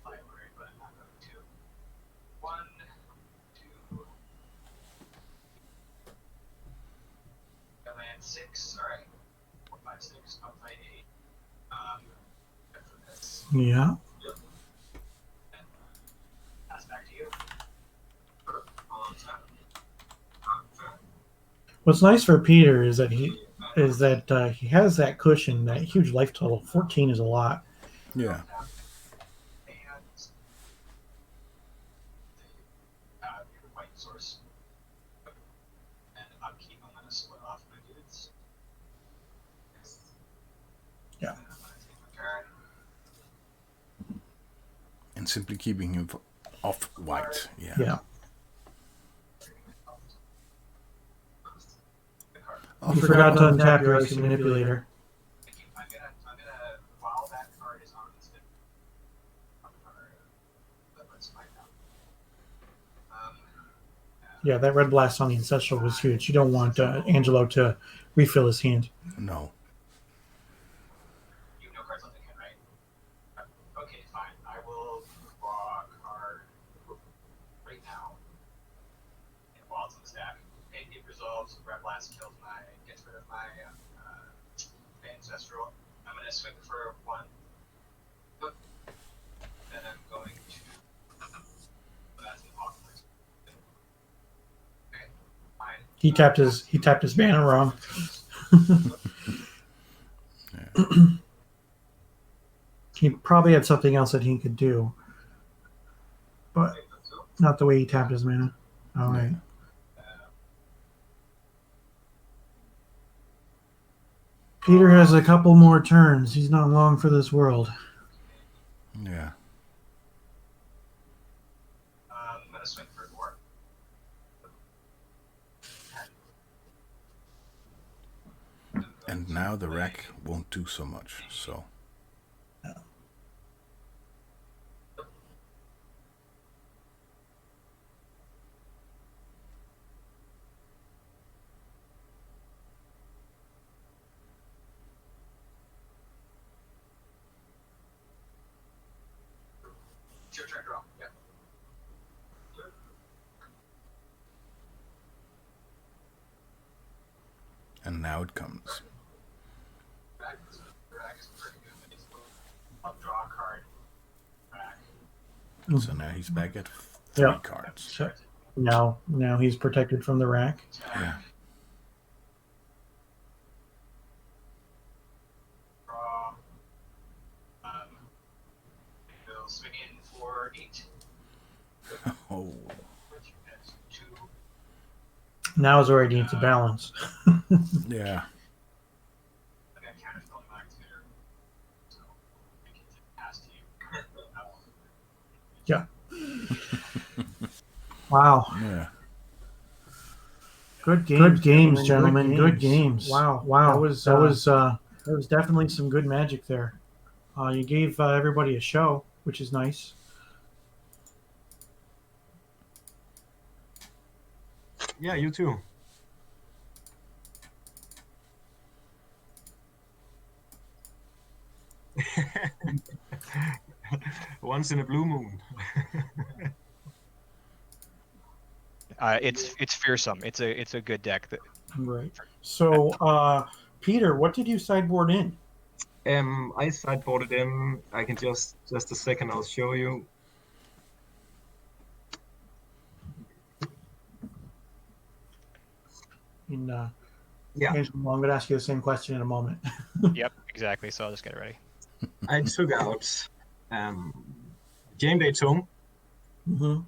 library, but I'm not going to. 1, 2, I land 6. All right. 4, 5, 6. I'll play 8. For this. Yeah. Pass back to you. What's nice for Peter is that he has that cushion, that huge life total. 14 is a lot. Yeah. Your white source. And upkeep, I'm going to split off my dudes. Yeah. And I'm going to take my turn. And simply keeping him off white. Yeah. Yeah. Oh, You forgot to untap your icy manipulator. I'm gonna while that card is on this deck. Let's find out. Yeah, that red blast on the ancestral was huge. You don't want Angelo to refill his hand. No. You have no cards left in hand, right? Okay, fine. I will draw a card right now. And while it's on the stack, it resolves. Red blast kills gets rid of my ancestral. I'm gonna swing for 1. Then I'm going to. That's an awful. Okay, fine. He tapped his banner wrong. He probably had something else that he could do, but not the way he tapped his mana. All right. Peter has a couple more turns. He's not long for this world. Yeah. I'm gonna swing for 4. And now the rack won't do so much, so. It's your turn, draw. Yeah. And now it comes. Rack is pretty good. I'll draw a card. Rack. So now he's back at 3 cards. So now he's protected from the rack. Yeah. Draw. We'll swing in for 8. Oh. Which is 2. Now is where he needs to balance. Yeah. I got counterspell in my activator. So I can pass to you. Yeah. Wow. Yeah. Good games, gentlemen. Good games. Wow. That was definitely some good magic there. You gave everybody a show, which is nice. Yeah, you too. Once in a blue moon. It's fearsome. It's a good deck. Right. So, Peter, what did you sideboard in? I sideboarded in. I can just a second. I'll show you. Yeah, Angelo, I'm going to ask you the same question in a moment. Yep, exactly. So I'll just get it ready. I took out Jane Day Tome Mm-hmm.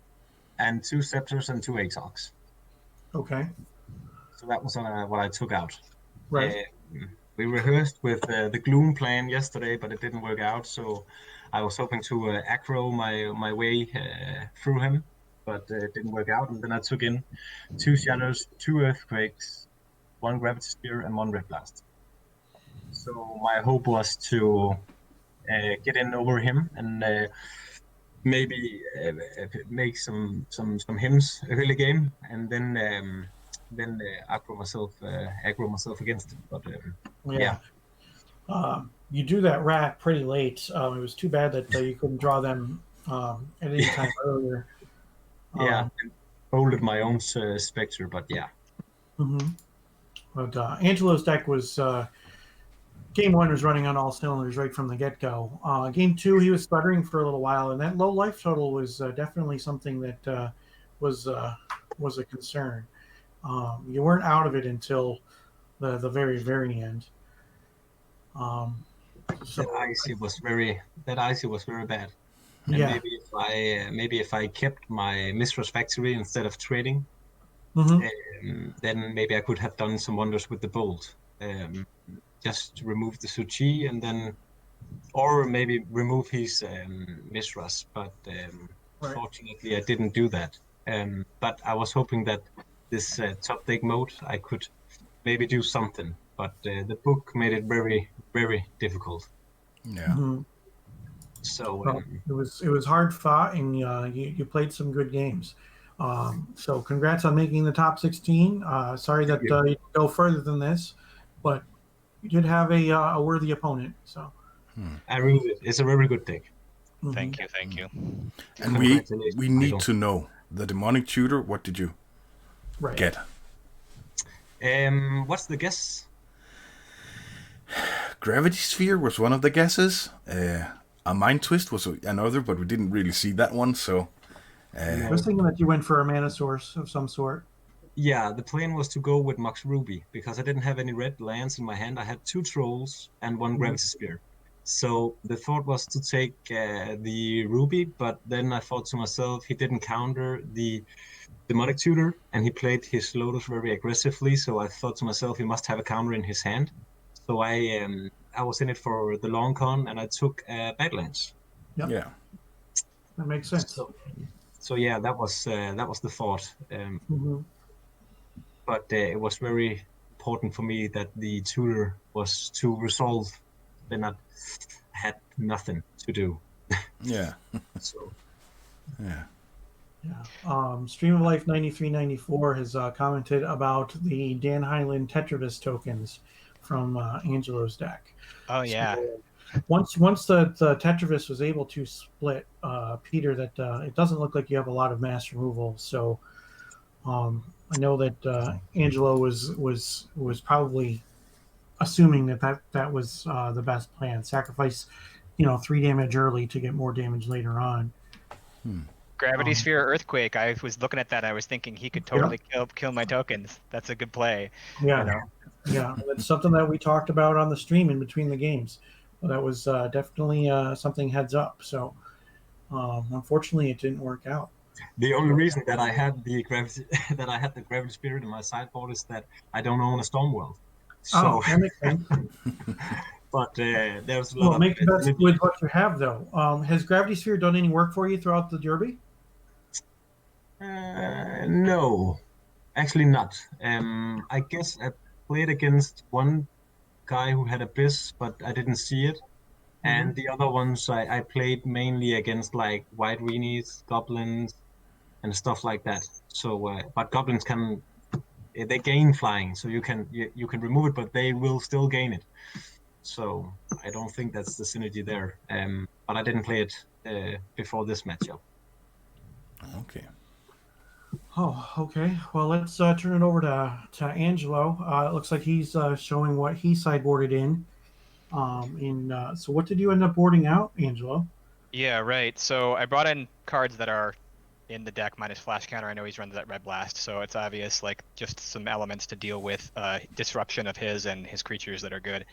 and 2 Scepters and 2 Atogs. Okay. So that was what I took out. Right. We rehearsed with the Gloom plan yesterday, but it didn't work out. So I was hoping to aggro my way through him, but it didn't work out. And then I took in 2 Shadows, 2 Earthquakes, 1 Gravity Spear, and 1 Red Blast. So my hope was to get in over him and maybe make some hymns early game, and then aggro myself against it. But yeah. You do that rat pretty late. It was too bad that you couldn't draw them at any time earlier. Yeah, folded my own Spectre, but yeah. Mm-hmm. But Angelo's deck was game one was running on all cylinders right from the get go. Game two, he was sputtering for a little while, and that low life total was definitely something that was a concern. You weren't out of it until the very end. So That icy was very bad. And yeah. maybe if I kept my Mistress Factory instead of trading, then maybe I could have done some wonders with the bolt. Just remove the Suchi and then, or maybe remove his Mistress. But fortunately, I didn't do that. But I was hoping that this top deck mode, I could maybe do something. But the book made it very, very difficult. Yeah. So well, it was hard fought, and you played some good games. So congrats on making the top 16. Sorry that you didn't go further than this, but you did have a worthy opponent. So I really did. It's a very good deck. Thank you. And we need to know the demonic tutor. What did you get? What's the guess? Gravity Sphere was one of the guesses. A Mind Twist was another, but we didn't really see that one. So I was thinking that you went for a mana source of some sort. Yeah, the plan was to go with Mox Ruby because I didn't have any red lands in my hand. I had 2 Trolls and 1 Gravity Spear. So the thought was to take the Ruby, but then I thought to myself, he didn't counter the Demonic Tutor, and he played his Lotus very aggressively. So I thought to myself, he must have a counter in his hand. So I was in it for the long con, and I took Badlands. Yep. Yeah, that makes sense. So yeah, that was the thought. But it was very important for me that the tutor was to resolve. Then I had nothing to do. Yeah. So. Yeah. Yeah. Stream of Life 9394 has commented about the Dan Highland Tetravis tokens from Angelo's deck. Oh yeah. So, once the Tetravis was able to split, Peter, that it doesn't look like you have a lot of mass removal. So I know that Angelo was probably assuming that was the best plan. Sacrifice, 3 damage early to get more damage later on. Gravity Sphere Earthquake. I was looking at that. I was thinking he could totally kill my tokens. That's a good play. Yeah. Yeah. It's something that we talked about on the stream in between the games. Well, that was definitely something heads up. So unfortunately, it didn't work out. The only reason that I had the Gravity Spirit in my sideboard is that I don't own a Stormwell. So, that makes sense. But there's a lot make the best with what you have, though. Has Gravity Sphere done any work for you throughout the Derby? No, actually not. I guess I played against one guy who had Abyss, but I didn't see it. And the other ones I played mainly against like White Weenies, Goblins, and stuff like that. So, but Goblins they gain flying, so you can remove it, but they will still gain it. So I don't think that's the synergy there. But I didn't play it before this matchup. Okay. Oh, okay. Well, let's turn it over to Angelo. It looks like he's showing what he sideboarded in. So what did you end up boarding out, Angelo? Yeah, right. So I brought in cards that are in the deck minus flash counter. I know he's running that red blast, so it's obvious like just some elements to deal with disruption of his and his creatures that are good.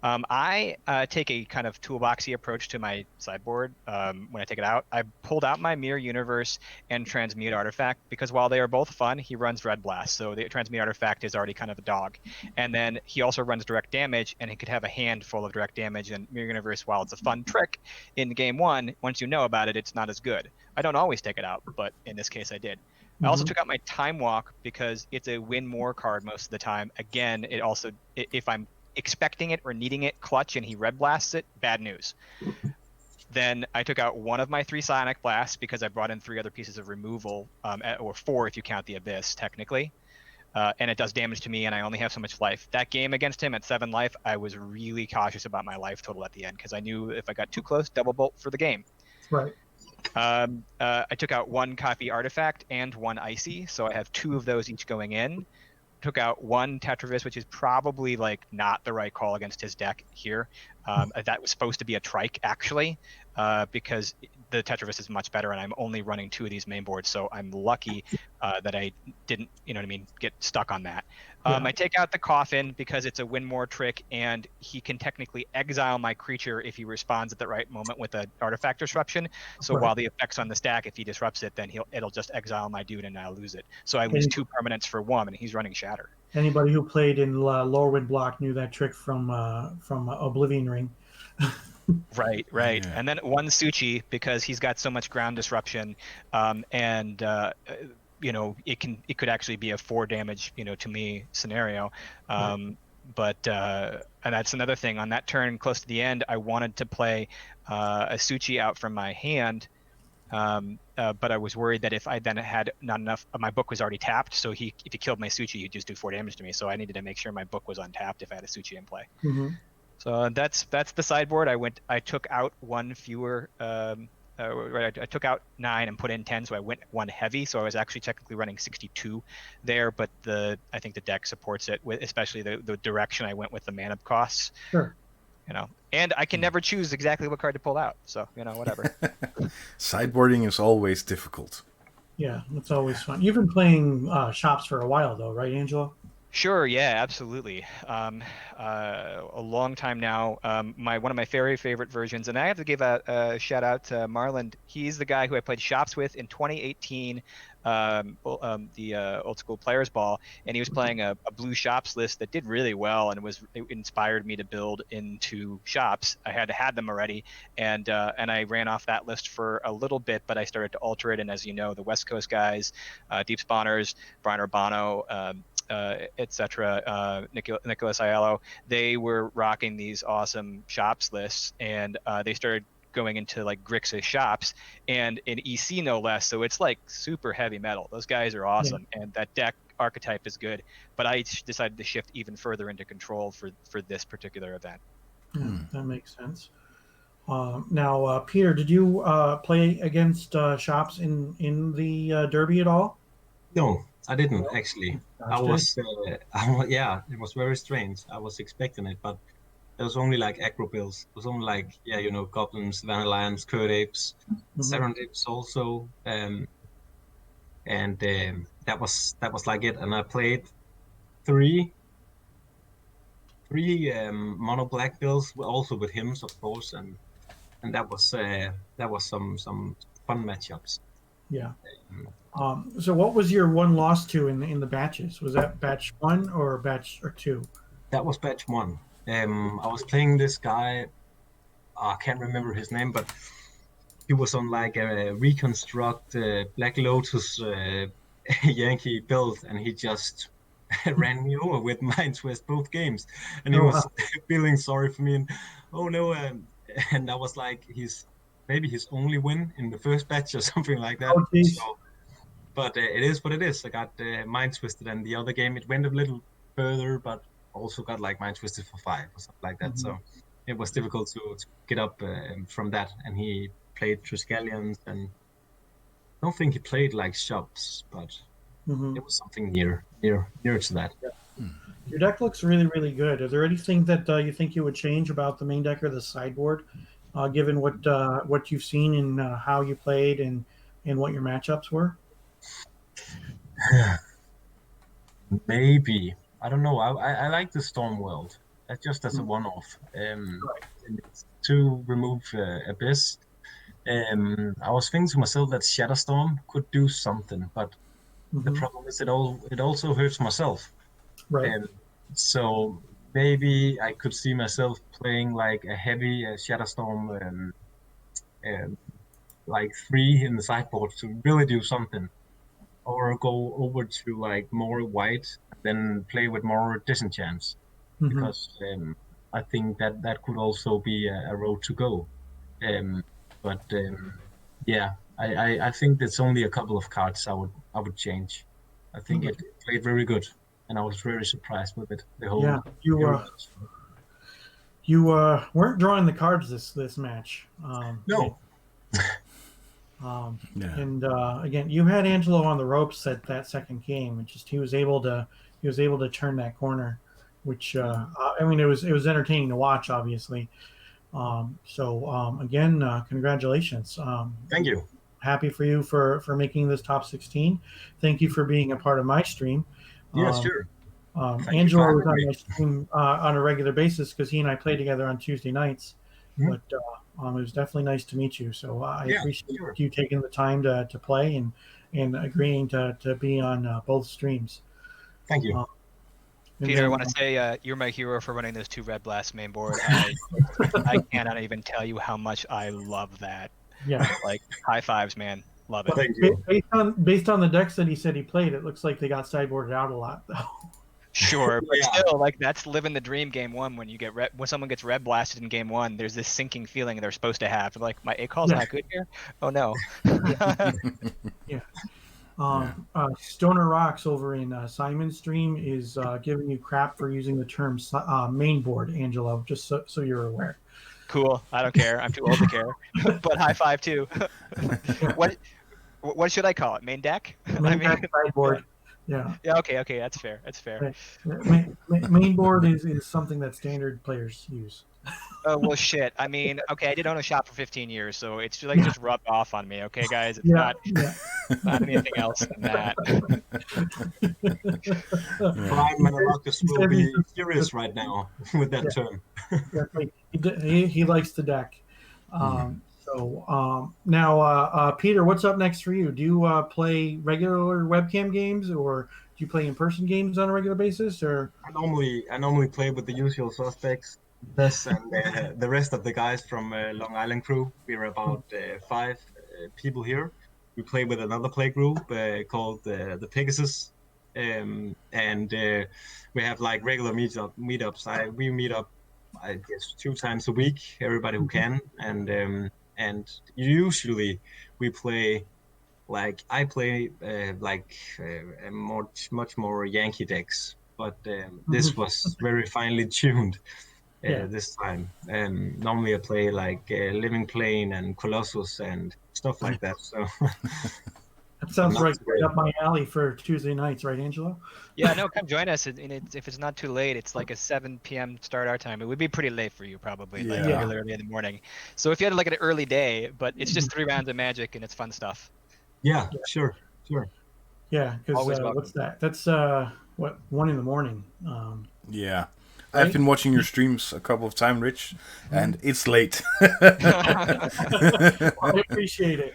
I take a kind of toolboxy approach to my sideboard when I take it out. I pulled out my Mirror Universe and Transmute Artifact because while they are both fun, he runs Red Blast, so the Transmute Artifact is already kind of a dog. And then he also runs direct damage, and he could have a hand full of direct damage. And Mirror Universe, while it's a fun trick in game one, once you know about it, it's not as good. I don't always take it out, but in this case I did. I also took out my Time Walk because it's a win more card most of the time. Again, it also, if I'm expecting it or needing it, clutch, and he red blasts it, bad news. Then I took out one of my 3 Psionic Blasts because I brought in 3 other pieces of removal, or 4 if you count the Abyss, technically. And it does damage to me, and I only have so much life. That game against him at 7 life, I was really cautious about my life total at the end because I knew if I got too close, double bolt for the game. Right. I took out 1 Copy Artifact and 1 Icy, so I have 2 of those each going in. Took out 1 Tetravis, which is probably like not the right call against his deck here. That was supposed to be a trike actually, because the Tetravis is much better, and I'm only running 2 of these main boards, so I'm lucky that I didn't, you know what I mean, get stuck on that. I take out the Coffin because it's a win more trick, and he can technically exile my creature if he responds at the right moment with an artifact disruption. So while the effect's on the stack, if he disrupts it, then it'll just exile my dude and I'll lose it. So I lose 2 permanents for 1, and he's running Shatter. Anybody who played in Lorwyn Block knew that trick from Oblivion Ring. Right. Yeah. And then 1 Suchi because he's got so much ground disruption, and you know, it could actually be a 4 damage, you know, to me scenario. But and that's another thing. On that turn close to the end, I wanted to play a Suchi out from my hand, but I was worried that if I then had not enough, my book was already tapped. So if he killed my Suchi, he'd just do 4 damage to me. So I needed to make sure my book was untapped if I had a Suchi in play. So that's the sideboard. I took out 1 fewer. I took out 9 and put in 10, so I went 1 heavy. So I was actually technically running 62 there, but I think the deck supports it, with especially the direction I went with the mana costs. Sure. You know, and I can never choose exactly what card to pull out. So, you know, whatever. Sideboarding is always difficult. Yeah, it's always fun. You've been playing shops for a while, though, right, Angelo? Sure. Yeah, absolutely. A long time now. One of my very favorite versions, and I have to give a shout out to Marland. He's the guy who I played shops with in 2018, the Old School Players Ball, and he was playing a blue shops list that did really well, and it inspired me to build into shops. I had them already, and I ran off that list for a little bit, but I started to alter it. And as you know, the West Coast guys, Deep Spawners, Brian Urbano, etc. Nicholas Aiello, they were rocking these awesome shops lists, and they started going into like Grixis shops and in EC no less. So it's like super heavy metal. Those guys are awesome, and that deck archetype is good. But I decided to shift even further into control for this particular event. Yeah, that makes sense. Now, Peter, did you play against shops in the Derby at all? No, I didn't actually. I was, yeah, it was very strange. I was expecting it, but there was only like aggro builds. It was only like, yeah, you know, goblins, Vanillans, Curd Apes, Serendipes also, and that was like it. And I played three mono black builds, also with hymns, of course, and that was some fun matchups. Yeah. So what was your 1 loss to in the batches? Was that batch 1 or batch 2? That was batch 1. I was playing this guy. I can't remember his name, but he was on like a reconstruct Black Lotus Yankee build, and he just ran me over with Mind Twist both games, and he was feeling sorry for me. And oh no, and that was like maybe his only win in the first batch or something like that. So, but it is what it is. I got Mind Twisted, and the other game it went a little further, but also got like Mind Twisted for 5 or something like that. So it was difficult to get up from that. And he played Triskelions, and I don't think he played like shops, but it was something near to that. Yeah. Your deck looks really, really good. Is there anything that you think you would change about the main deck or the sideboard, given what you've seen and how you played and and what your matchups were? Maybe. I don't know. I like the Storm World. That's just as a Mm. one-off. Right. And it's to remove Abyss. I was thinking to myself that Shatterstorm could do something, but the Hmm. problem is it also hurts myself. Right. Um, so maybe I could see myself playing like a heavy Shatterstorm, um, like 3 in the sideboard to really do something, or go over to like more white, then play with more disenchants, Hmm. because I think that that could also be a road to go. Um, but yeah, I think that's only a couple of cards I would change. I think Okay. it played very good, and I was very surprised with it. The whole Yeah, you series. weren't drawing the cards this match. No, Um, Yeah. and again, you had Angelo on the ropes at that second game, and just he was able to turn that corner, which I mean it was entertaining to watch, obviously. Again, congratulations. thank you. Happy for you for making this top 16. Thank you for being a part of my stream. Yeah, Um, sure. Thank you for Angelo was having on me. my stream on a regular basis because he and I play together on Tuesday nights. Mhm. But it was definitely nice to meet you. So I Yeah, appreciate sure. you taking the time to play and agreeing to be on both streams. Thank you. Uh, and Peter, I then want to say you're my hero for running those 2 red blasts main board. I cannot even tell you how much I love that. yeah, Like, high fives, man. Love it. Thank you. based on the decks that he said he played, it looks like they got sideboarded out a lot though. Sure, but Yeah. still, like, that's living the dream game 1 when you get when someone gets red blasted in game 1. There's this sinking feeling they're supposed to have. Like, my A-call's Yeah. not good here? Oh, no. Yeah. Stoner Rocks over in Simon's stream is giving you crap for using the term main board, Angelo, just so you're aware. Cool. I don't care. I'm too old to care. But high five, too. What should I call it? Main deck? Main deck sideboard. Yeah. Yeah, okay, that's fair. That's fair. Main board is something that standard players use. Oh, well, shit. I mean, okay, I did own a shop for 15 years, so it's like just rubbed off on me, okay, guys? It's Yeah. not anything else than that. Brian Manalakis will be furious right now with that term. He likes the deck. Now, Peter, what's up next for you? Do you play regular webcam games, or do you play in-person games on a regular basis? Or I normally play with the usual suspects. This and the rest of the guys from Long Island crew. We're about 5 people here. We play with another play group called the Pegasus, and we have like regular meetups. We meet up, I guess, 2 times a week. Everybody who can, and usually we play. Like I play much more Yankee decks, but this was very finely tuned this time. Normally I play like Living Plane and Colossus and stuff like that. So that sounds not right today. up my alley for Tuesday nights, right, Angelo? Yeah, no, come join us. And if it's not too late, it's like a 7 p.m. start our time. It would be pretty late for you, probably, like Yeah. really early in the morning. So if you had like an early day, but it's just 3 rounds of Magic and it's fun stuff. Yeah, sure. Yeah, because Always welcome. what's that? That's 1 in the morning. Yeah. Right? I've been watching your streams a couple of times, Rich, and it's late. I appreciate it.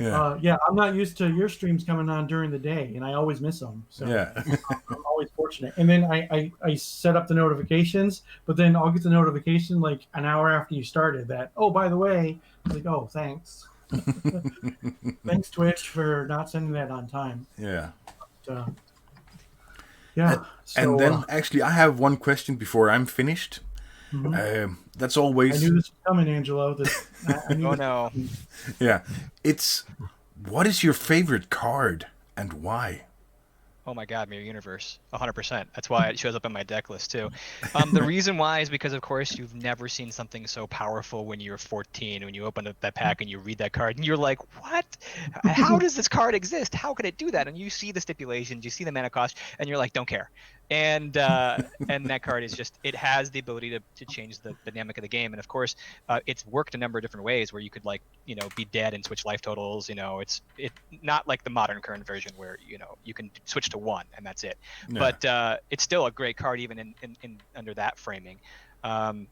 Yeah. I'm not used to your streams coming on during the day, and I always miss them. So Yeah. I'm always fortunate. And then I set up the notifications, but then I'll get the notification like an hour after you started that, oh, by the way, like, oh, thanks. Thanks, Twitch, for not sending that on time. Yeah. But, yeah. And then, actually, I have one question before I'm finished. That's I always... knew this was coming, Angelo. I knew Oh this no. was coming. Yeah. It's... What is your favorite card, and why? Oh my God, Mirror Universe, 100%. That's why it shows up on my deck list too. The reason why is because, of course, you've never seen something so powerful when you're 14, when you open up that pack and you read that card, and you're like, what? How does this card exist? How could it do that? And you see the stipulations, you see the mana cost, and you're like, don't care. and that card is just, it has the ability to change the dynamic of the game. And of course, it's worked a number of different ways where you could, like, you know, be dead and switch life totals. You know, it's not like the modern current version where, you know, you can switch to 1 and that's it. Yeah. But it's still a great card even in under that framing. And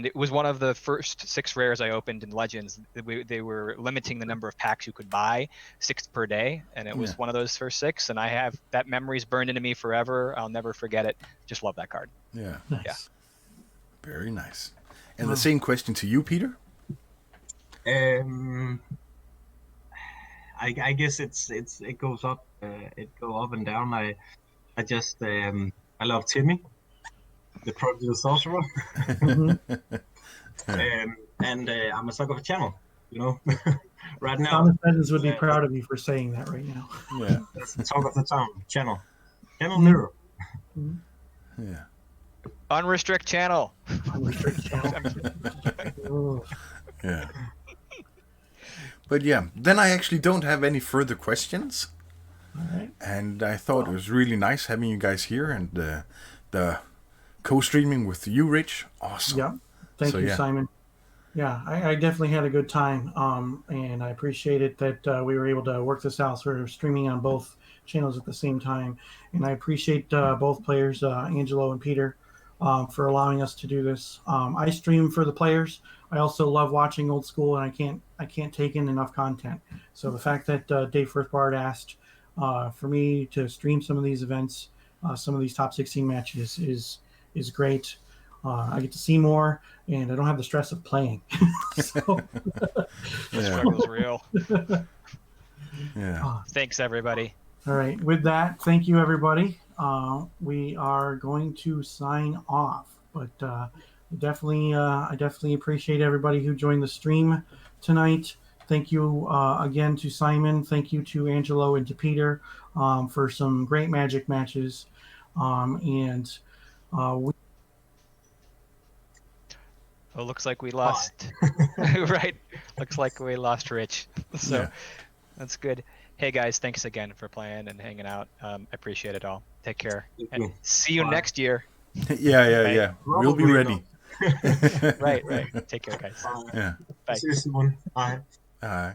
it was one of the first 6 rares I opened in Legends. They were limiting the number of packs you could buy, 6 per day, and it was one of those first 6. And I have that memory's burned into me forever. I'll never forget it. Just love that card. Yeah. Nice. Yeah. Very nice. And the same question to you, Peter. I guess it goes up, it go up and down. I just I love Timmy, the Prodigal Sorcerer. And I'm a sucker for Channel, you know. Right now, Thomas Edens would be proud of you for saying that right now. Yeah. that's the talk of the town. Channel Mirror. Yeah. Unrestrict channel. Unrestricted channel. Oh. Yeah. But yeah, then I actually don't have any further questions. All right. And I thought it was really nice having you guys here and the co-streaming with you, Rich. Awesome. Yeah. Thank you, Simon. Yeah, I definitely had a good time. And I appreciate it that we were able to work this out. So we're streaming on both channels at the same time. And I appreciate both players, Angelo and Peter, for allowing us to do this. I stream for the players. I also love watching old school, and I can't take in enough content. So the fact that Dave Firthbard asked for me to stream some of these events, some of these top 16 matches is great. I get to see more, and I don't have the stress of playing. So, The struggle's real. Yeah. Thanks, everybody. All right. With that, thank you, everybody. We are going to sign off, but I definitely appreciate everybody who joined the stream tonight. Thank you again to Simon. Thank you to Angelo and to Peter for some great Magic matches. Looks like we lost. Right. Looks like we lost Rich. So that's good. Hey guys, thanks again for playing and hanging out. I appreciate it all. Take care. And see you next year. Yeah. We'll be ready. Right. Take care, guys. Yeah. Bye. See you soon. Bye. All right.